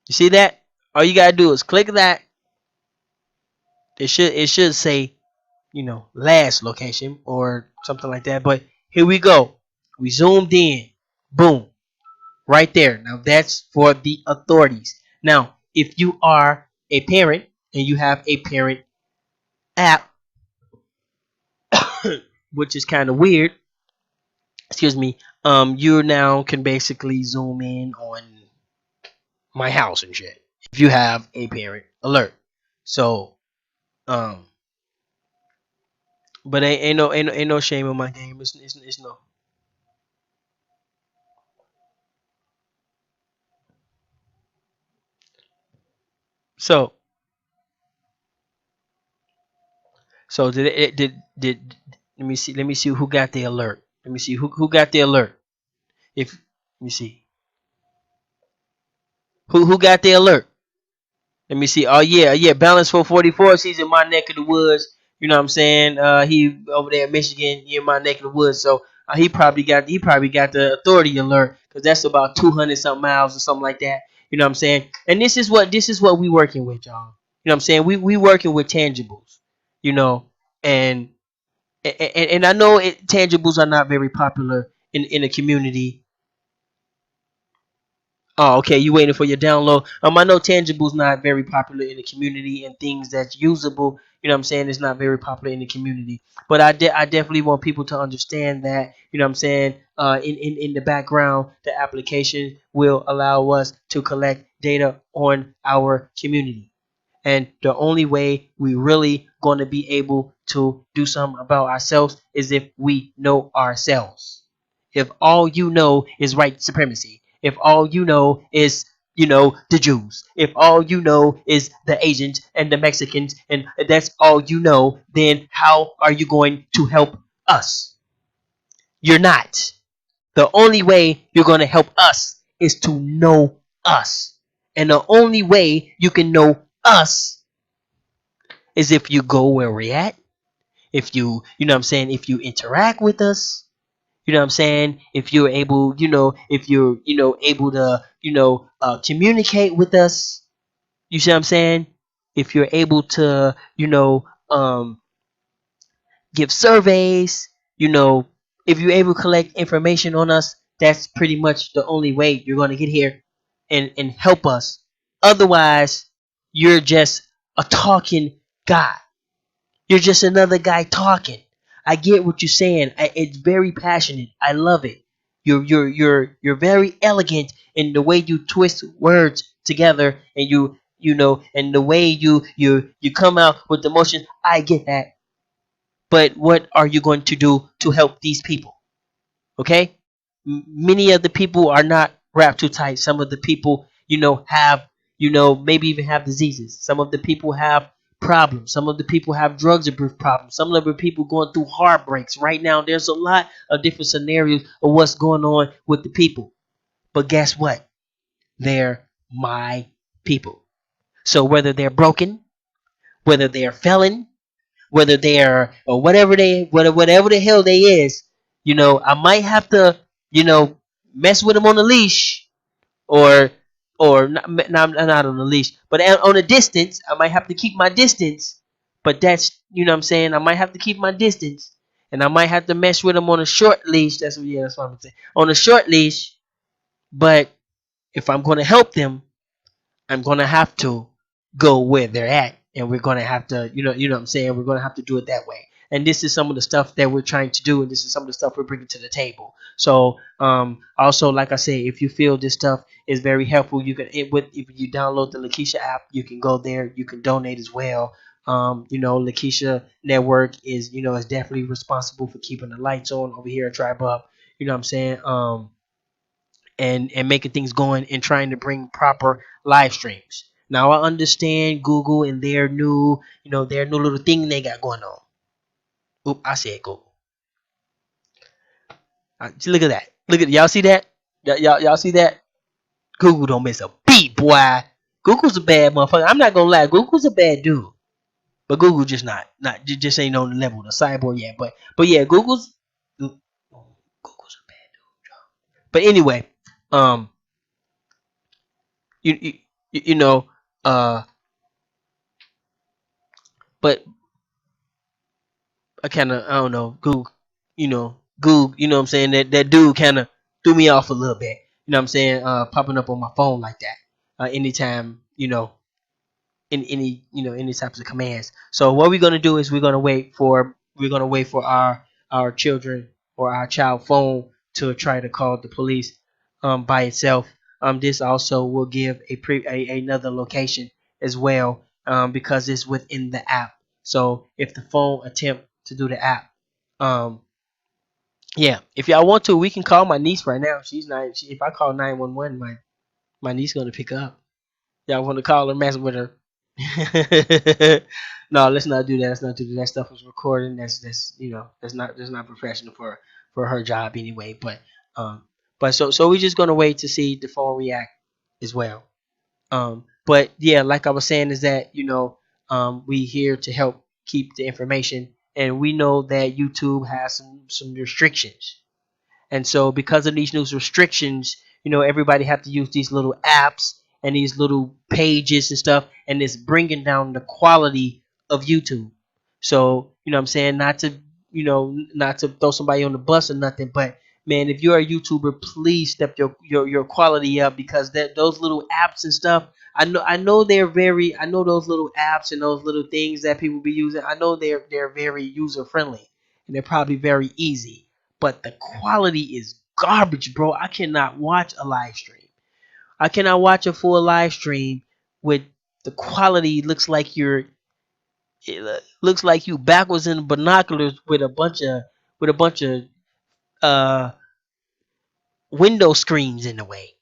You see that? All you gotta do is click that. It should say, last location or something like that. But here we go. We zoomed in. Boom. Right there. Now that's for the authorities. Now, if you are a parent and you have a parent app, which is kind of weird, excuse me, you now can basically zoom in on my house and shit if you have a parent alert. So, um, but ain't no shame in my game. It's no. So so did let me see who got the alert. Let me see who got the alert. If Let me see who got the alert. Let me see. Oh yeah. Balance 444. He's in my neck of the woods. You know what I'm saying? He over there in Michigan, in my neck of the woods. So he probably got the authority alert because that's about 200 something miles or something like that. You know what I'm saying? And this is what we working with, y'all. You know what I'm saying? We working with tangibles. You know, and and I know tangibles are not very popular in the community. Oh, okay. You waiting for your download. I know tangible's not very popular in the community, and things that's usable. You know what I'm saying? It's not very popular in the community. But I definitely want people to understand that. You know what I'm saying? In the background, the application will allow us to collect data on our community. And the only way we really going to be able to do something about ourselves is if we know ourselves. If all you know is white supremacy, if all you know is, the Jews, if all you know is the Asians and the Mexicans, and that's all you know, then how are you going to help us? You're not. The only way you're going to help us is to know us. And the only way you can know us is if you go where we're at, if you know what I'm saying, if you interact with us, you know what I'm saying, if you're able, if you're, able to, communicate with us, you see what I'm saying? If you're able to, give surveys, you know, if you're able to collect information on us, that's pretty much the only way you're going to get here and help us. Otherwise, you're just a talking guy. You're just another guy talking. I get what you're saying. It's very passionate. I love it. You're very elegant in the way you twist words together, and and the way you come out with emotion. I get that. But what are you going to do to help these people? Okay? Many of the people are not wrapped too tight. Some of the people, have, maybe even have diseases. Some of the people have problems. Some of the people have drugs abuse problems. Some of the people going through heartbreaks right now. There's a lot of different scenarios of what's going on with the people. But guess what? They're my people. So whether they're broken, whether they're felon, whether they are or whatever the hell they is, I might have to, you know, mess with them on a leash, or not on a leash, but on a distance. I might have to keep my distance, but that's, what I'm saying. I might have to keep my distance, and I might have to mess with them on a short leash. That's what I'm saying, on a short leash. But if I'm going to help them, I'm gonna have to go where they're at, and we're gonna have to, what I'm saying. We're gonna have to do it that way. And this is some of the stuff that we're trying to do, and this is some of the stuff we're bringing to the table. So, also, like I say, if you feel this stuff is very helpful, you can if you download the Lakesha app, you can go there, you can donate as well. Lakesha Network is definitely responsible for keeping the lights on over here at Tribe Up. You know what I'm saying? And making things going and trying to bring proper live streams. Now I understand Google and their new little thing they got going on. Oop, I said Google. Look at that. Look at y'all see that? Y'all see that? Google don't miss a beat, boy. Google's a bad motherfucker. I'm not gonna lie. Google's a bad dude, but Google just just ain't on the level of the cyborg yet. But yeah, Google's a bad dude. But anyway, um, you you, you know, uh, but I don't know, Goog, what I'm saying, that dude kind of threw me off a little bit. You know what I'm saying? Popping up on my phone like that. Anytime, in any types of commands. So what we're gonna do is we're gonna wait for our children or our child phone to try to call the police by itself. This also will give another location as well, because it's within the app. So if the phone attempt to do the app, um, yeah, if y'all want to, we can call my niece right now. She's not. If I call 911, my niece gonna pick up. Y'all want to call her, mess with her? No, let's not do that. Let's not do that. That stuff was recording. That's not professional for her job anyway. But so we're just gonna wait to see the phone react as well. But yeah, like I was saying, is that we here to help keep the information, and we know that YouTube has some restrictions. And so because of these new restrictions, everybody have to use these little apps and these little pages and stuff, and it's bringing down the quality of YouTube. So, what I'm saying, not to throw somebody on the bus or nothing, but man, if you're a YouTuber, please step your quality up, because those little apps and stuff, I know I know those little apps and those little things that people be using. I know they're very user friendly and they're probably very easy, but the quality is garbage, bro. I cannot watch a live stream. I cannot watch a full live stream with the quality it looks like you backwards in binoculars with a bunch of uh window screens in the way.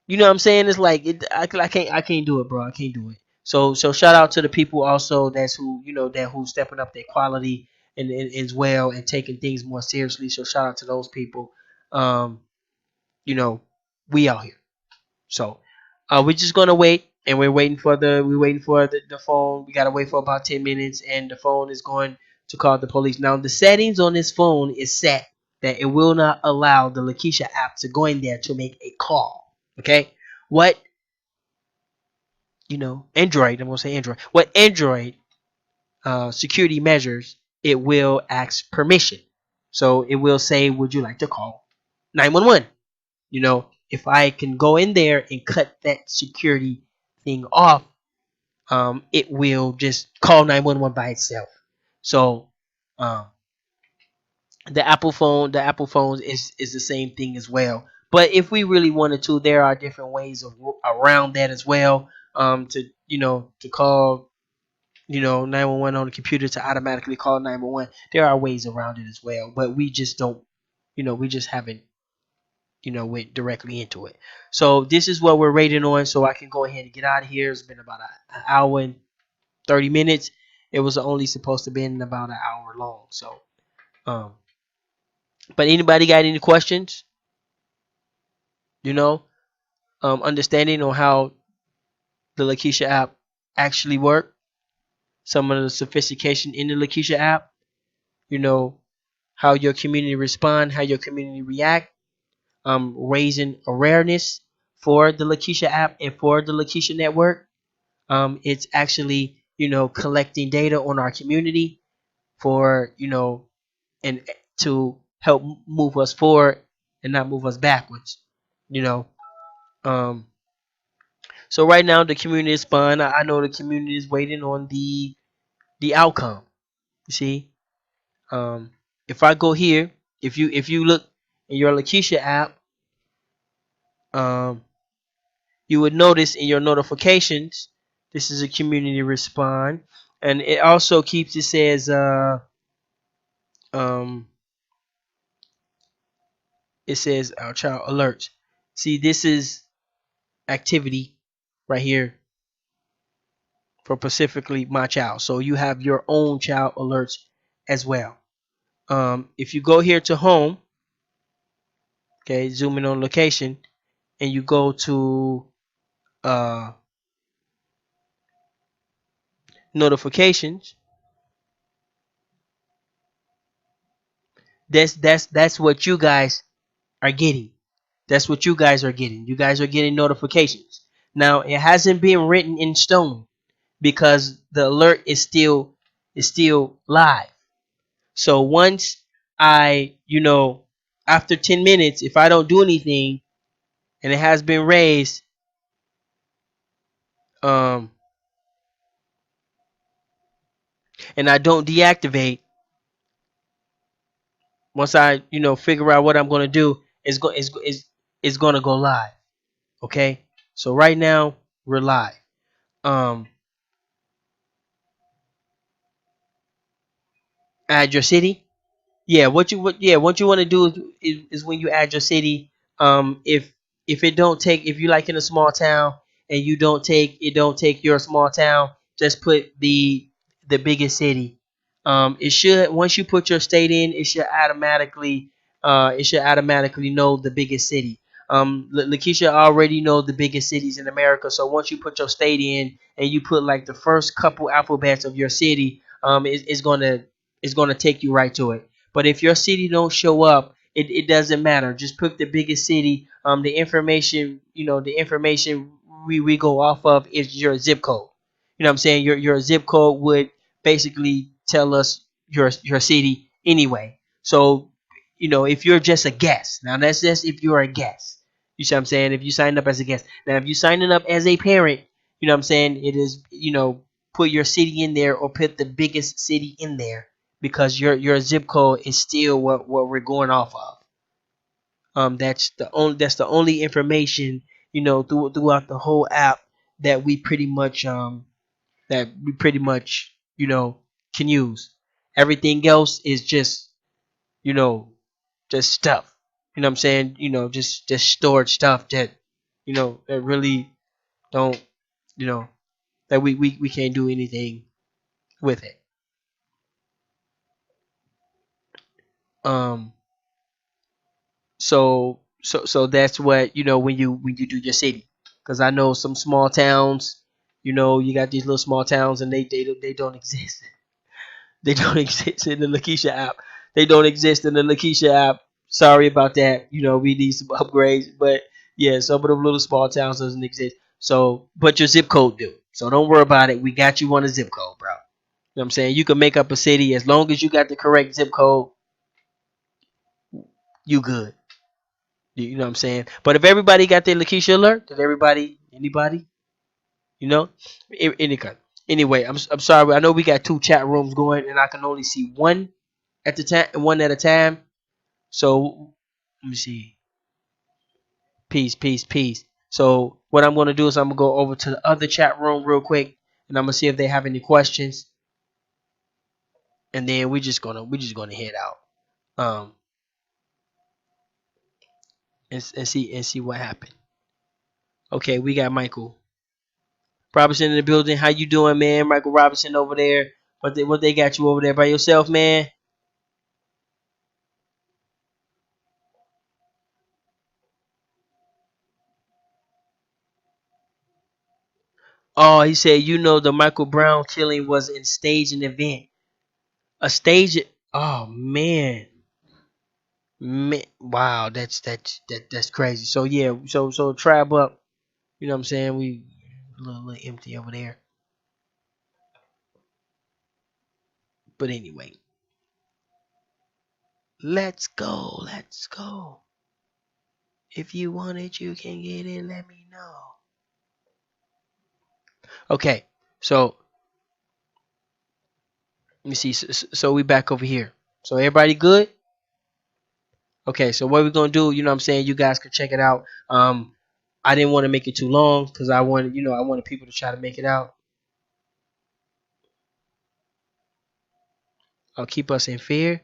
You know what I'm saying? It's like I can't do it, bro. I can't do it. So shout out to the people also that's who that who's stepping up their quality and as well and taking things more seriously. So shout out to those people. Um, you know, we out here. So we're just gonna wait, and we're waiting for the phone. We gotta wait for about 10 minutes, and the phone is going to call the police. Now the settings on this phone is set that it will not allow the Lakesha app to go in there to make a call. Okay, what Android? I'm gonna say Android. What Android security measures? It will ask permission, so it will say, "Would you like to call 911?" If I can go in there and cut that security thing off, it will just call 911 by itself. So, um, the Apple phones is the same thing as well. But if we really wanted to, there are different ways around that as well. To call 911 on the computer to automatically call 911. There are ways around it as well, but we just don't. We just haven't went directly into it. So this is what we're rating on. So I can go ahead and get out of here. It's been about an hour and 30 minutes. It was only supposed to be in about an hour long. So, um, but anybody got any questions? You know, understanding on how the Lakesha app actually work, some of the sophistication in the Lakesha app. You know how your community respond, how your community react. Raising awareness for the Lakesha app and for the Lakesha network. It's actually collecting data on our community for and to help move us forward and not move us backwards. You know. Um, so right now the community is fun. I know the community is waiting on the outcome. You see, um, if I go here, if you look in your Lakesha app, um, you would notice in your notifications, this is a community respond, and it also keeps it says um it says our child alerts. See, this is activity right here for specifically my child. So you have your own child alerts as well. If you go here to home, okay, zoom in on location, and you go to uh notifications, that's what you guys are getting. That's what you guys are getting. You guys are getting notifications. Now it hasn't been written in stone because the alert is still live. So once I, after 10 minutes, if I don't do anything and it has been raised, um, and I don't deactivate, once I, figure out what I'm gonna do, it's gonna go live. Okay. So right now we're live. Um, add your city. Yeah, what you want to do is when you add your city, if it don't take, if you like in a small town and you don't take your small town, just put the biggest city. It should, once you put your state in, it should automatically know the biggest city. Lakeisha already know the biggest cities in America, so once you put your state in and you put like the first couple alphabets of your city, it's gonna take you right to it. But if your city don't show up, it doesn't matter. Just pick the biggest city. The information, the information we go off of is your zip code. You know what I'm saying? Your zip code would basically tell us your city anyway. So, if you're just a guest, now that's just if you're a guest. You see what I'm saying? If you sign up as a guest. Now if you signing up as a parent, you know what I'm saying, it is, put your city in there or put the biggest city in there because your zip code is still what we're going off of. That's the only information, throughout the whole app that we pretty much can use. Everything else is just, you know just stuff. You know what I'm saying? Just stored stuff that really don't, you know that we can't do anything with it. Um so that's what, when you do your city. Because I know some small towns, you got these little small towns, and they don't exist. They don't exist in the Lakesha app. They don't exist in the Lakesha app. Sorry about that. We need some upgrades. But yeah, some of them little small towns doesn't exist. So, but your zip code do. So don't worry about it. We got you on a zip code, bro. You know what I'm saying? You can make up a city as long as you got the correct zip code. You good. You know what I'm saying? But if everybody got their Lakeisha alert, did anybody, you know, any kind. Anyway, I'm sorry. I know we got two chat rooms going, and I can only see one at the time, one at a time. So let me see. Peace, peace, peace. So what I'm gonna do is I'm gonna go over to the other chat room real quick, and I'm gonna see if they have any questions, and then we just gonna head out, and see what happened. Okay, we got Michael Robinson in the building. How you doing, man? Michael Robinson over there. What they got you over there by yourself, man? Oh, he said, the Michael Brown killing was in stage an event. A stage. Oh man, man, wow, that's crazy. So yeah, so Trap up. You know what I'm saying? We a little empty over there. But anyway, let's go. Let's go. If you want it, you can get it. Let me know. Okay, so let me see. So we back over here. So everybody good? Okay, so what we're gonna do, you know what I'm saying? You guys can check it out. I didn't want to make it too long because I wanted people to try to make it out. I'll keep us in fear.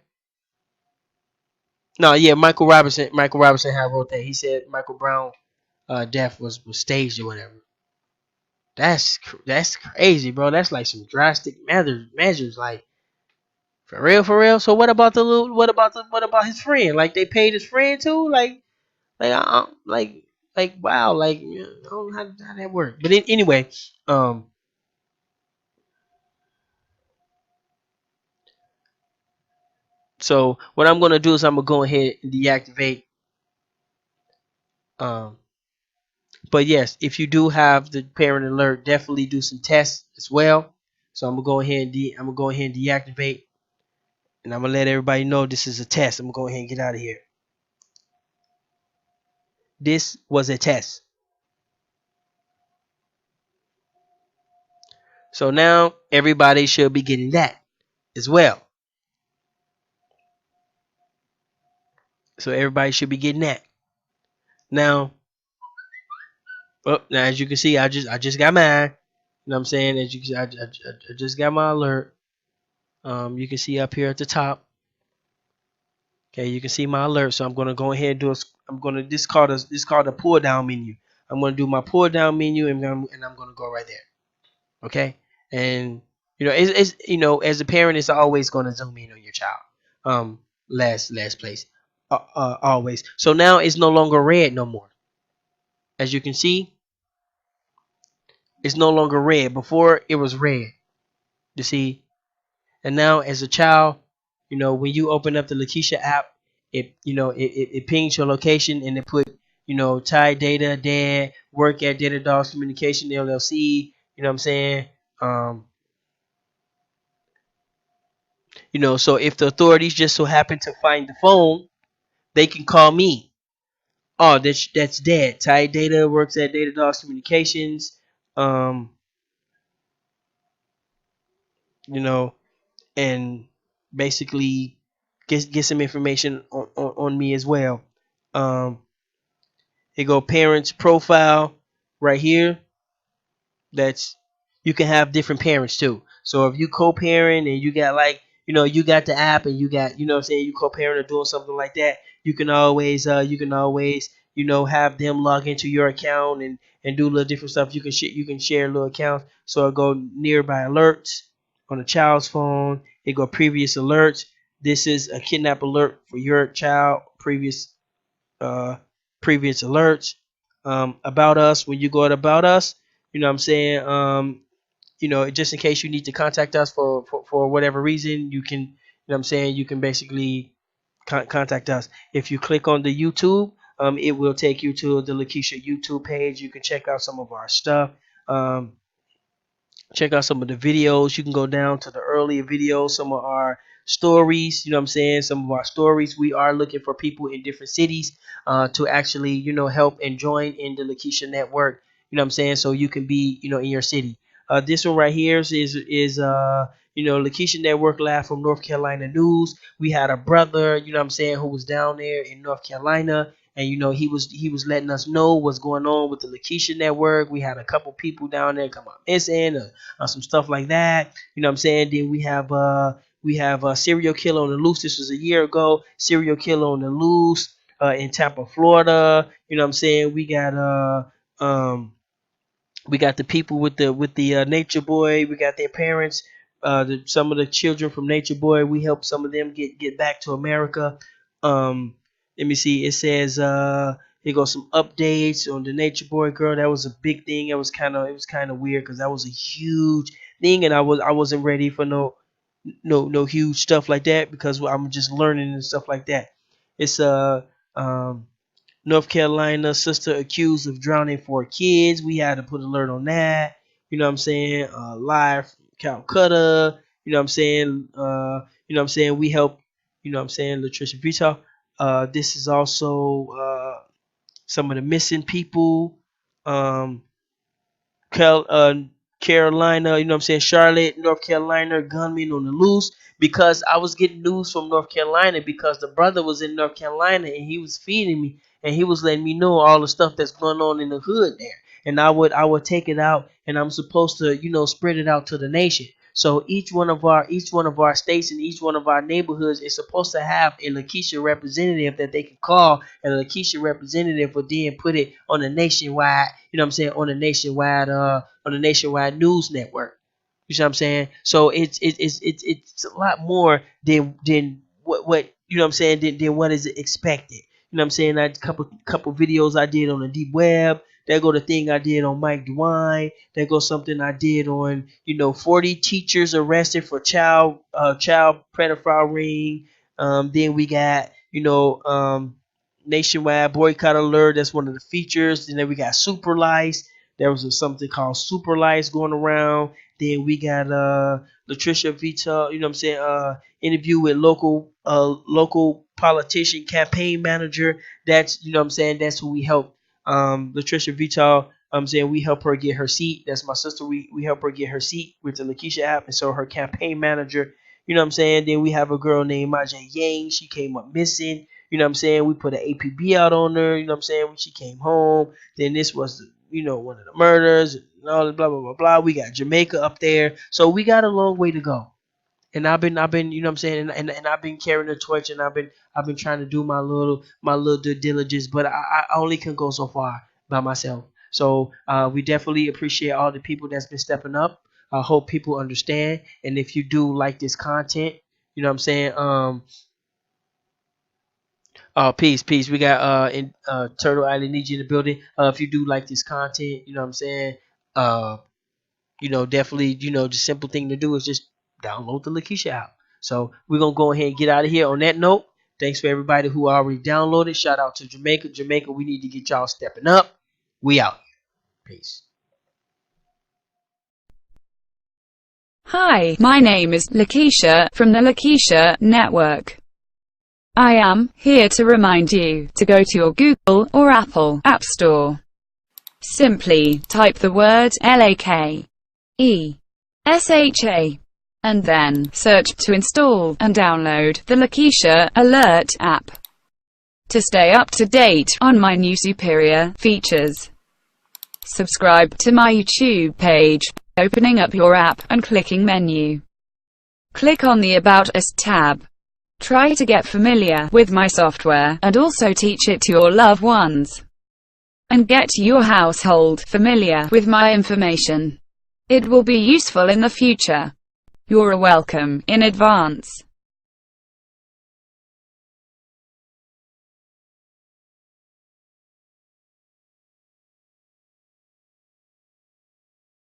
No, yeah, Michael Robinson had wrote that. He said Michael Brown death was staged or whatever. That's crazy, bro. That's like some drastic measures, like for real, for real. So what about his friend? Like they paid his friend too? Like wow, like I don't know how that worked. But anyway, um, so what I'm gonna do is I'm gonna go ahead and deactivate. Um, but yes, if you do have the parent alert, definitely do some tests as well. So I'm gonna go ahead and deactivate, and I'm gonna let everybody know this is a test. I'm gonna go ahead and get out of here. This was a test. So now everybody should be getting that as well. So everybody should be getting that. Now, now as you can see, I just got mine. You know what I'm saying? As you can see, I just got my alert. You can see up here at the top. Okay, you can see my alert. So I'm gonna go ahead and I'm gonna this called a pull down menu. I'm gonna do my pull down menu, and I'm gonna go right there. Okay, and it's as a parent, it's always gonna zoom in on your child. Last place, always. So now it's no longer red no more. As you can see, it's no longer red. Before it was red. You see, and now as a child, when you open up the Lakeisha app, it pings your location and it put Ty Data Dad work at Data Dogs Communication LLC. You know what I'm saying? Um, so if the authorities just so happen to find the phone, they can call me. Oh, that's Dad. Ty Data works at Data Dogs Communications. Um, you know, and basically get some information on me as well. Um, Here go parents profile right here. That's You can have different parents too. So if you co-parent and you got you got the app and you got what I'm saying, you co-parent or doing something like that, you can always have them log into your account and do little different stuff. You can share little accounts. So it go nearby alerts on the child's phone. It go previous alerts. This is a kidnap alert for your child. Uh, previous alerts. About us, when you go to about us, what I'm saying, just in case you need to contact us for whatever reason, you can, what I'm saying, you can basically contact us. If you click on the YouTube, it will take you to the Lakesha YouTube page. You can check out some of our stuff. Um, Check out some of the videos. You can go down to the earlier videos, some of our stories. What I'm saying? Some of our stories. We are looking for people in different cities to actually, help and join in the Lakeisha network. What I'm saying? So you can be, in your city. This one right here is Lakeisha Network Live from North Carolina News. We had a brother, what I'm saying, who was down there in North Carolina, and he was letting us know what's going on with the Lakeisha Network. We had a couple people down there come up missing, some stuff like that. What I'm saying? Then we have a serial killer on the loose. This was a year ago. Serial killer on the loose in Tampa, Florida. What I'm saying? We got the people with the Nature Boy. We got their parents. Some of the children from Nature Boy. We helped some of them get back to America. Um, Let me see. It says here goes some updates on the Nature Boy girl. That was a big thing. It was kind of weird because that was a huge thing, and I wasn't ready for no huge stuff like that because I'm just learning and stuff like that. It's um North Carolina sister accused of drowning four kids. We had to put an alert on that. You know what I'm saying? Live from Calcutta. You know what I'm saying? We help. Latricia Vita. This is also some of the missing people. Um, Cal, Carolina, Charlotte, North Carolina, gunman on the loose because I was getting news from North Carolina because the brother was in North Carolina and he was feeding me and he was letting me know all the stuff that's going on in the hood there. And I would take it out and I'm supposed to, spread it out to the nation. So each one of our states and each one of our neighborhoods is supposed to have a Lakeisha representative that they can call, and a Lakeisha representative will then put it on a nationwide, on a nationwide news network. You see what I'm saying? So it's a lot more than what than what is expected. You know what I'm saying? I couple videos I did on the deep web. There go the thing I did on Mike DeWine. There goes something I did on 40 teachers arrested for child pedophile ring. Then we got nationwide boycott alert. That's one of the features. And then we got super lice. There was something called super lice going around. Then we got Latricia Vita, interview with local politician campaign manager. That's that's who we help. Latricia Vita, I'm saying we help her get her seat. That's my sister. We help her get her seat with the Lakeisha app, and so her campaign manager. Then we have a girl named Majay Yang. She came up missing. We put an APB out on her. When she came home. Then this was one of the murders and all blah blah blah blah. We got Jamaica up there, so we got a long way to go. And I've been, and I've been carrying the torch, and I've been trying to do my little due diligence, but I only can go so far by myself. So we definitely appreciate all the people that's been stepping up. I hope people understand, and if you do like this content, you know what I'm saying. Peace. We got in Turtle Island need you in the building. If you do like this content, you know what I'm saying. Uh, definitely, the simple thing to do is just download the Lakeisha app. So we're gonna go ahead and get out of here. On that note, Thanks for everybody who already downloaded. Shout out to Jamaica. Jamaica, we need to get y'all stepping up. We out here. Peace. Hi, my name is Lakesha from the Lakesha Network. I am here to remind you to go to your Google or Apple App Store. Simply type the word LAKESHA and then search to install and download the Lakesha Alert app to stay up to date on my new superior features. Subscribe to my YouTube page, opening up your app and clicking menu. Click on the About Us tab. Try to get familiar with my software and also teach it to your loved ones. And get your household familiar with my information. It will be useful in the future. You're welcome in advance.